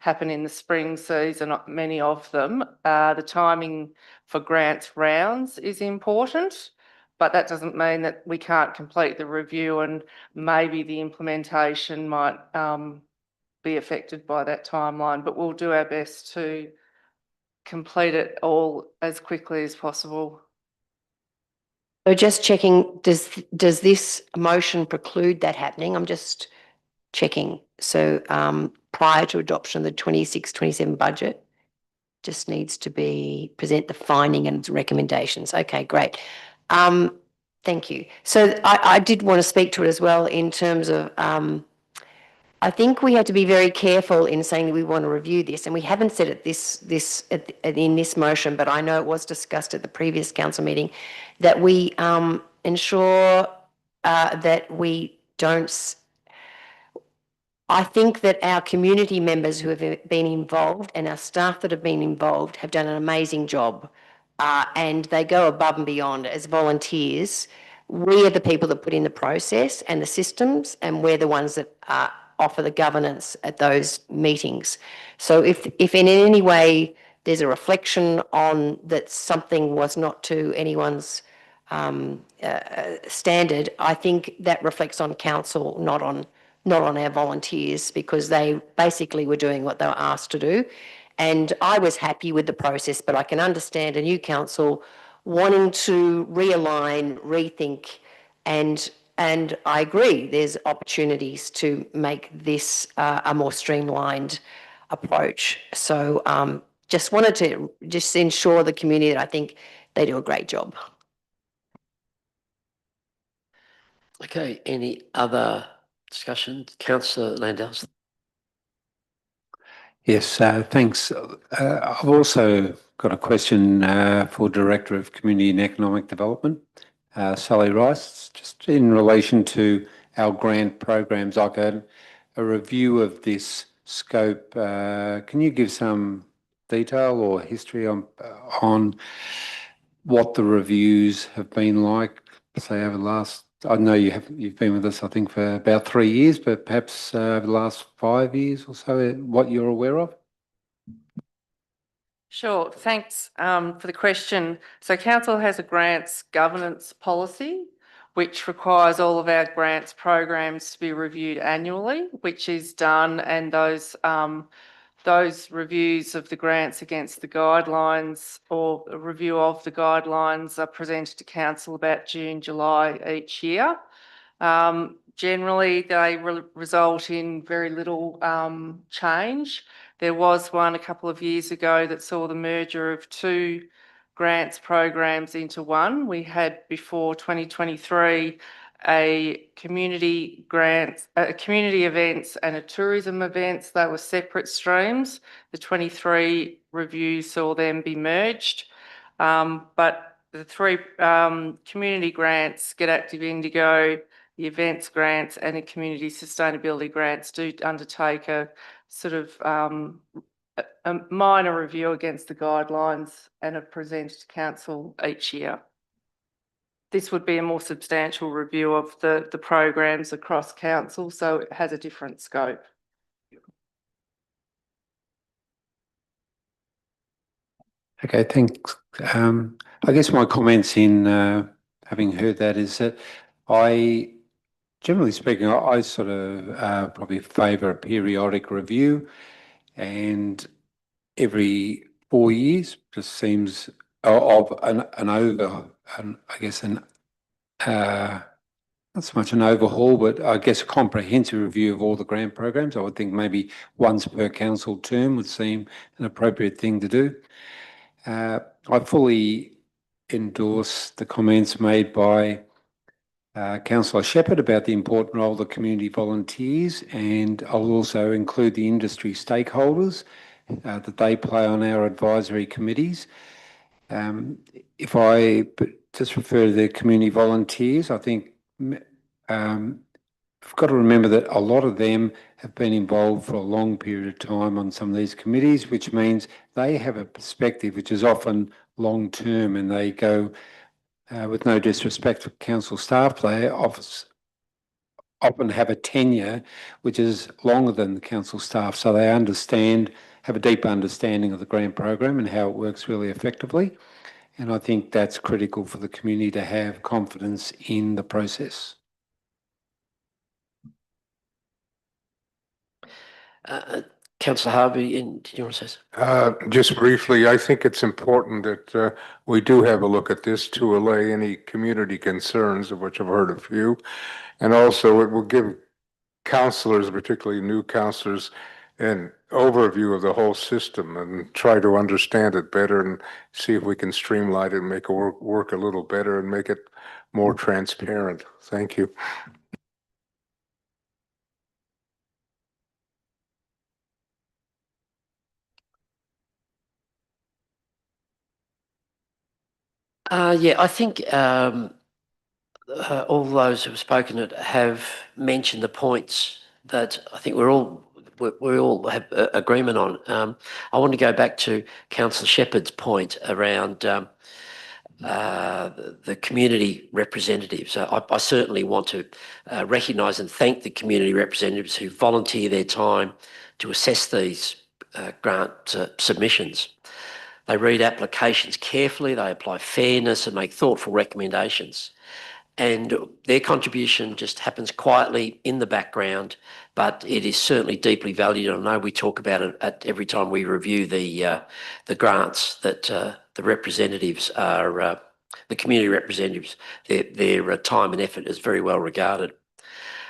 I: happen in the spring season, many of them. The timing for grants rounds is important, but that doesn't mean that we can't complete the review and maybe the implementation might be affected by that timeline, but we'll do our best to complete it all as quickly as possible.
H: So just checking, does this motion preclude that happening? I'm just checking. So prior to adoption of the 26-27 budget, just needs to present the finding and recommendations. Okay, great. Thank you. So I did want to speak to it as well in terms of, I think we had to be very careful in saying that we want to review this, and we haven't said it in this motion, but I know it was discussed at the previous council meeting, that we ensure that we don't. I think that our community members who have been involved and our staff that have been involved have done an amazing job, and they go above and beyond as volunteers. We are the people that put in the process and the systems, and we're the ones that offer the governance at those meetings. So if in any way there's a reflection on that something was not to anyone's standard, I think that reflects on council, not on our volunteers, because they basically were doing what they were asked to do. And I was happy with the process, but I can understand a new council wanting to realign, rethink, and I agree, there's opportunities to make this a more streamlined approach. So just wanted to just ensure the community that I think they do a great job.
E: Okay, any other discussion? Councillor Landau.
C: Yes, thanks. I've also got a question for Director of Community and Economic Development, Sally Rice, just in relation to our grant programs, like a review of this scope. Can you give some detail or history on what the reviews have been like, say, over the last, I know you've been with us, I think, for about 3 years, but perhaps over the last 5 years or so, what you're aware of?
I: Sure, thanks for the question. So council has a grants governance policy, which requires all of our grants programs to be reviewed annually, which is done, and those reviews of the grants against the guidelines or a review of the guidelines are presented to council about June, July each year. Generally, they result in very little change. There was one a couple of years ago that saw the merger of 2 grants programs into one. We had before 2023 a community events and a tourism events. They were separate streams. The 23 review saw them be merged. But the 3 community grants, Get Active Indigo, the events grants and the community sustainability grants do undertake a sort of a minor review against the guidelines and are presented to council each year. This would be a more substantial review of the programs across council, so it has a different scope.
C: Okay, thanks. I guess my comments in having heard that is that generally speaking, I sort of probably favour a periodic review, and every 4 years just seems of not so much an overhaul, but I guess a comprehensive review of all the grant programs. I would think maybe once per council term would seem an appropriate thing to do. I fully endorse the comments made by Councillor Shepherd about the important role of the community volunteers, and I'll also include the industry stakeholders that they play on our advisory committees. If I just refer to the community volunteers, I think we've got to remember that a lot of them have been involved for a long period of time on some of these committees, which means they have a perspective which is often long term, and they go, with no disrespect for council staff, they often have a tenure which is longer than the council staff, so they have a deep understanding of the grant program and how it works really effectively. And I think that's critical for the community to have confidence in the process.
E: Councillor Harvey, do you want to say something?
F: Just briefly, I think it's important that we do have a look at this to allay any community concerns, of which I've heard a few. And also it will give councillors, particularly new councillors, an overview of the whole system and try to understand it better and see if we can streamline it and make it work a little better and make it more transparent. Thank you.
E: Yeah, I think all those who've spoken it have mentioned the points that I think we all have agreement on. I want to go back to Councillor Shepherd's point around the community representatives. I certainly want to recognise and thank the community representatives who volunteer their time to assess these grant submissions. They read applications carefully, they apply fairness and make thoughtful recommendations. And their contribution just happens quietly in the background, but it is certainly deeply valued. I know we talk about it at every time we review the grants that the representatives are, the community representatives, their time and effort is very well regarded.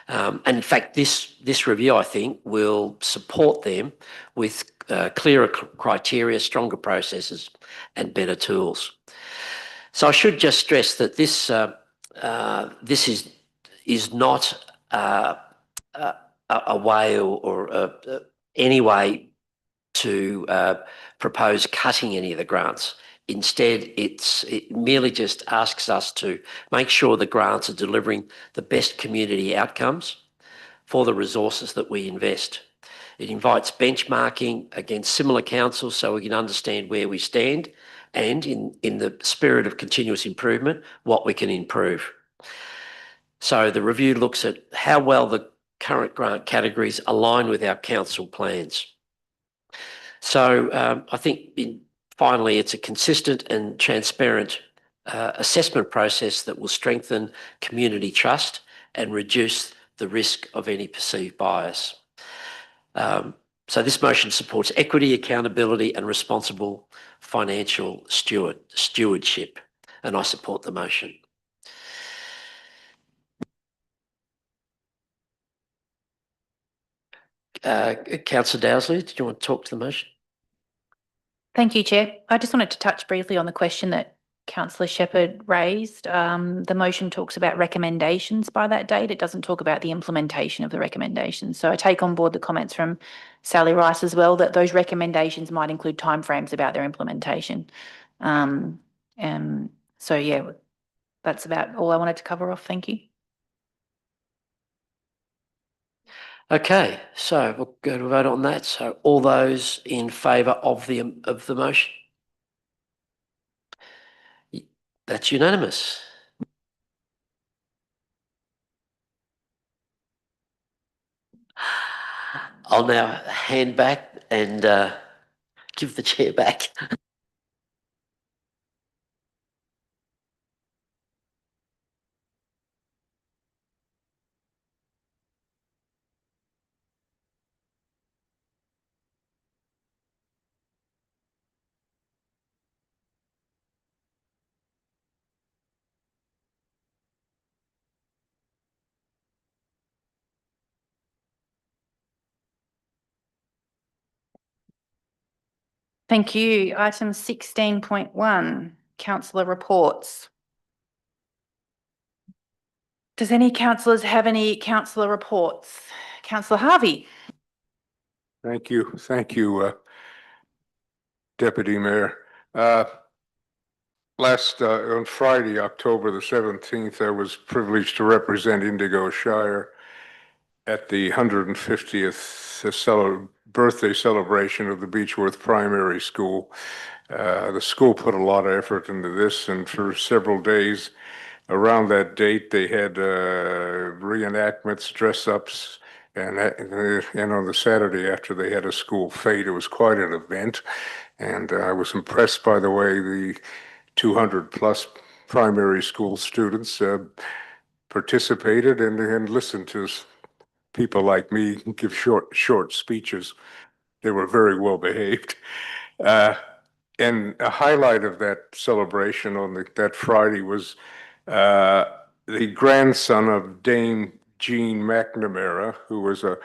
E: And in fact, this review, I think, will support them with clearer criteria, stronger processes, and better tools. So I should just stress that this is not a way or any way to propose cutting any of the grants. Instead, it merely just asks us to make sure the grants are delivering the best community outcomes for the resources that we invest. It invites benchmarking against similar councils so we can understand where we stand and, in the spirit of continuous improvement, what we can improve. So the review looks at how well the current grant categories align with our council plans. So I think finally it's a consistent and transparent assessment process that will strengthen community trust and reduce the risk of any perceived bias. So this motion supports equity, accountability and responsible financial stewardship, and I support the motion. Councillor Dowsley, did you want to talk to the motion?
A: Thank you, Chair. I just wanted to touch briefly on the question that Councillor Shepherd raised. The motion talks about recommendations by that date. It doesn't talk about the implementation of the recommendations. So I take on board the comments from Sally Rice as well, that those recommendations might include timeframes about their implementation. So yeah, that's about all I wanted to cover off. Thank you.
E: Okay, so we'll go to a vote on that. So all those in favour of the motion? That's unanimous. I'll now hand back and give the chair back.
A: Thank you. Item 16.1, councillor reports. Does any councillors have any councillor reports? Councillor Harvey.
F: Thank you. Thank you, Deputy Mayor. On Friday, October the 17th, I was privileged to represent Indigo Shire at the 150th birthday celebration of the Beechworth Primary School. The school put a lot of effort into this, and for several days around that date, they had reenactments, dress-ups, and on the Saturday after they had a school fete, it was quite an event. And I was impressed by the way the 200 plus primary school students participated and listened to people like me give short speeches. They were very well behaved. And a highlight of that celebration on that Friday was the grandson of Dame Jean McNamara, who was a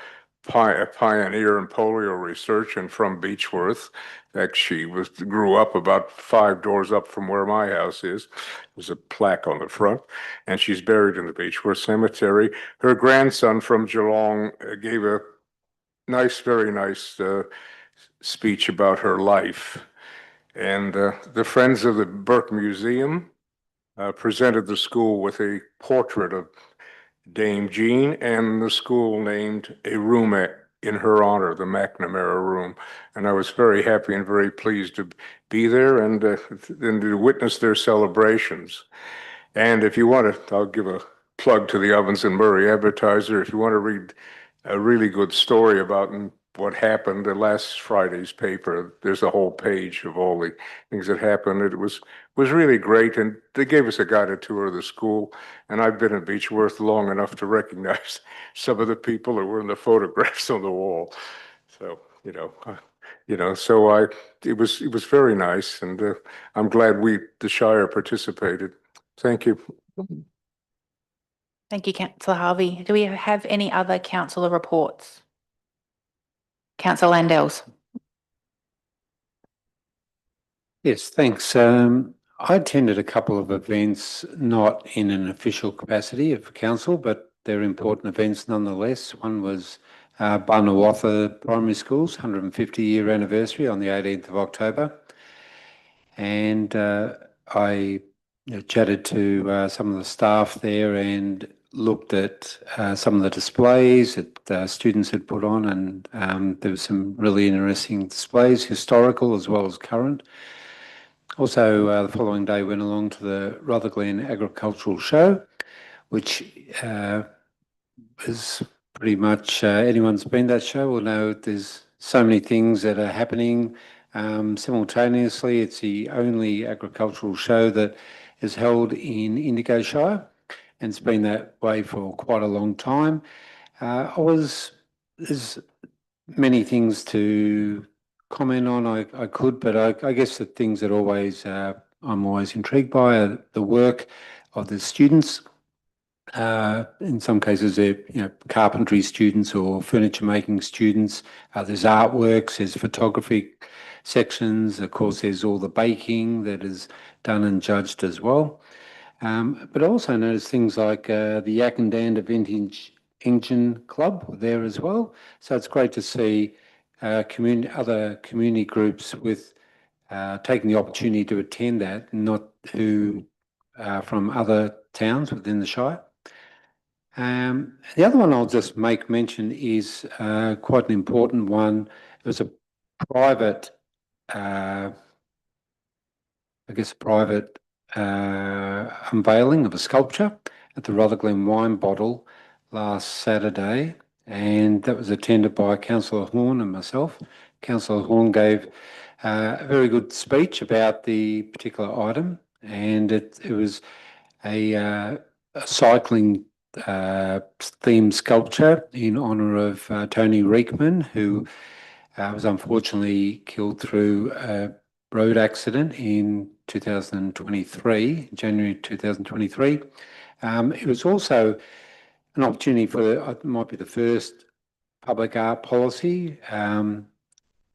F: pioneer in polio research and from Beechworth. In fact, she grew up about 5 doors up from where my house is. There's a plaque on the front, and she's buried in the Beechworth Cemetery. Her grandson from Geelong gave a very nice speech about her life. And the Friends of the Burke Museum presented the school with a portrait of Dame Jean, and the school named a room in her honor, the McNamara Room. And I was very happy and very pleased to be there and to witness their celebrations. And if you want to, I'll give a plug to the Ovens and Murray Advertiser. If you want to read a really good story about what happened in last Friday's paper, there's a whole page of all the things that happened. It was really great, and they gave us a guided tour of the school. And I've been in Beechworth long enough to recognize some of the people that were in the photographs on the wall. So it was very nice, and I'm glad the Shire participated. Thank you.
A: Thank you, councillor Harvey. Do we have any other councillor reports? Councillor Landels.
C: Yes, thanks. I attended a couple of events, not in an official capacity of council, but they're important events nonetheless. One was Barnawatha Primary School's 150-year anniversary on the 18th of October. And I chatted to some of the staff there and looked at some of the displays that students had put on, and there were some really interesting displays, historical as well as current. Also, the following day went along to the Rutherglen Agricultural Show, which is pretty much anyone's been to that show will know there's so many things that are happening simultaneously. It's the only agricultural show that is held in Indigo Shire, and it's been that way for quite a long time. There's many things to comment on. I could, but I guess the things that I'm always intrigued by are the work of the students. In some cases, they're carpentry students or furniture making students. There's artworks, there's photography sections. Of course, there's all the baking that is done and judged as well. But I also noticed things like the Yakandanda Vintage Engine Club there as well. So it's great to see other community groups with taking the opportunity to attend that, not who from other towns within the Shire. The other one I'll just make mention is quite an important one. It was a private, unveiling of a sculpture at the Rutherglen Wine Bottle last Saturday, and that was attended by Councillor Horn and myself. Councillor Horn gave a very good speech about the particular item, and it was a cycling themed sculpture in honour of Tony Reekman, who was unfortunately killed through a road accident in 2023, January 2023. It was also an opportunity for, it might be the first public art policy or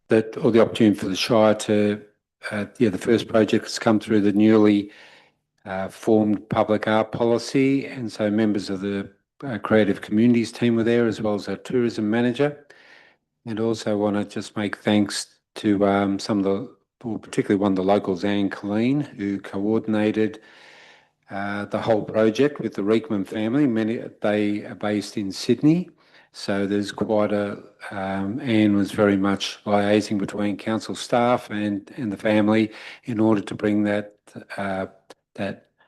C: the opportunity for the Shire to, the first project has come through the newly formed public art policy, and so members of the creative communities team were there, as well as our tourism manager. And also want to just make thanks to particularly one of the locals, Anne Colleen, who coordinated the whole project with the Reekman family. They are based in Sydney, so there's quite Anne was very much liaising between council staff and the family in order to bring that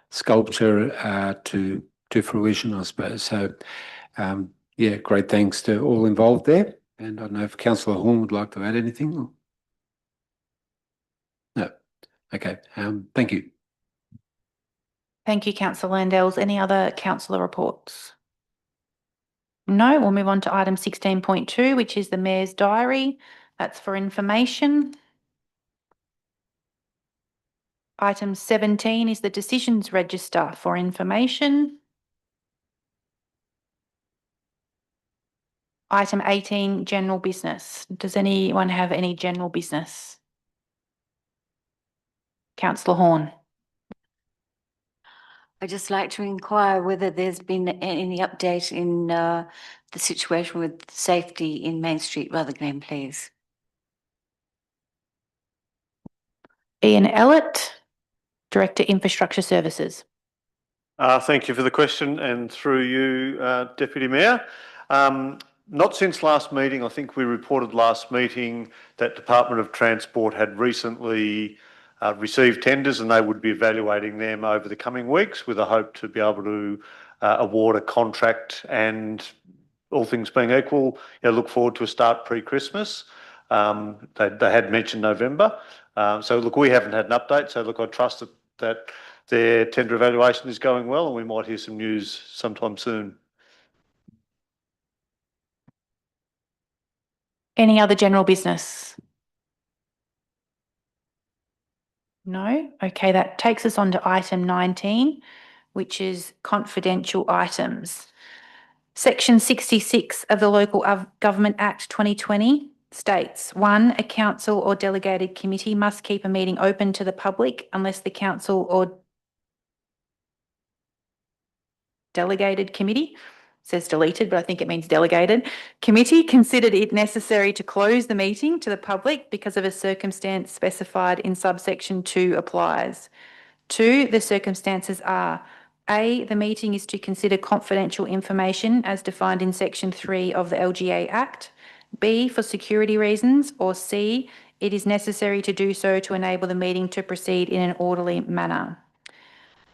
C: sculpture to fruition, I suppose. So, great thanks to all involved there. And I don't know if Councillor Horn would like to add anything. No. Okay. Thank you.
A: Thank you, councillor Landels. Any other councillor reports? No, we'll move on to item 16.2, which is the Mayor's Diary. That's for information. Item 17 is the Decisions Register for information. Item 18, General Business. Does anyone have any general business? Councillor Horn.
D: I'd just like to inquire whether there's been any update in the situation with safety in Main Street, Rutherglen, please.
A: Ian Ellett, Director Infrastructure Services.
J: Thank you for the question, and through you, Deputy Mayor. Not since last meeting, I think we reported last meeting that Department of Transport had recently received tenders and they would be evaluating them over the coming weeks with a hope to be able to award a contract and, all things being equal, look forward to a start pre-Christmas. They had mentioned November. So look, we haven't had an update. So look, I trust that their tender evaluation is going well and we might hear some news sometime soon.
A: Any other general business? No? Okay, that takes us on to item 19, which is confidential items. Section 66 of the Local Government Act 2020 states, 1, a council or delegated committee must keep a meeting open to the public unless the council or delegated committee, says deleted, but I think it means delegated, committee considered it necessary to close the meeting to the public because of a circumstance specified in subsection 2 applies. 2, the circumstances are A, the meeting is to consider confidential information as defined in section 3 of the LGA Act, B, for security reasons, or C, it is necessary to do so to enable the meeting to proceed in an orderly manner.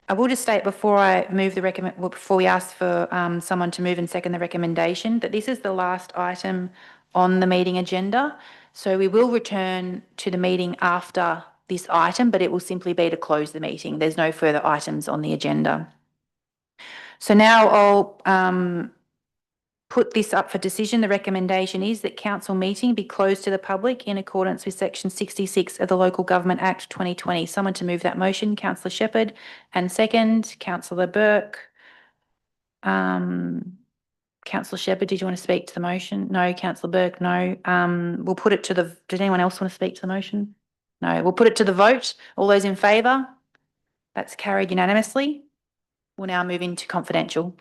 A: I will just state before I move before we ask for someone to move and second the recommendation, that this is the last item on the meeting agenda. So we will return to the meeting after this item, but it will simply be to close the meeting. There's no further items on the agenda. So now I'll put this up for decision. The recommendation is that council meeting be closed to the public in accordance with section 66 of the Local Government Act 2020. Someone to move that motion, Councillor Shepherd, and second, Councillor Burke. Councillor Shepherd, did you want to speak to the motion? No. Councillor Burke, no. We'll put it to the, did anyone else want to speak to the motion? No. We'll put it to the vote. All those in favour? That's carried unanimously. We'll now move into confidential.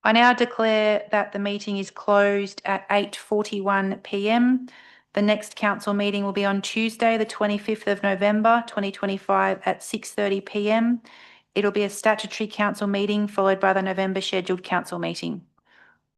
A: I now declare that the meeting is closed at 8:41 p.m. The next council meeting will be on Tuesday, the 25th of November, 2025 at 6:30 p.m. It'll be a statutory council meeting followed by the November scheduled council meeting.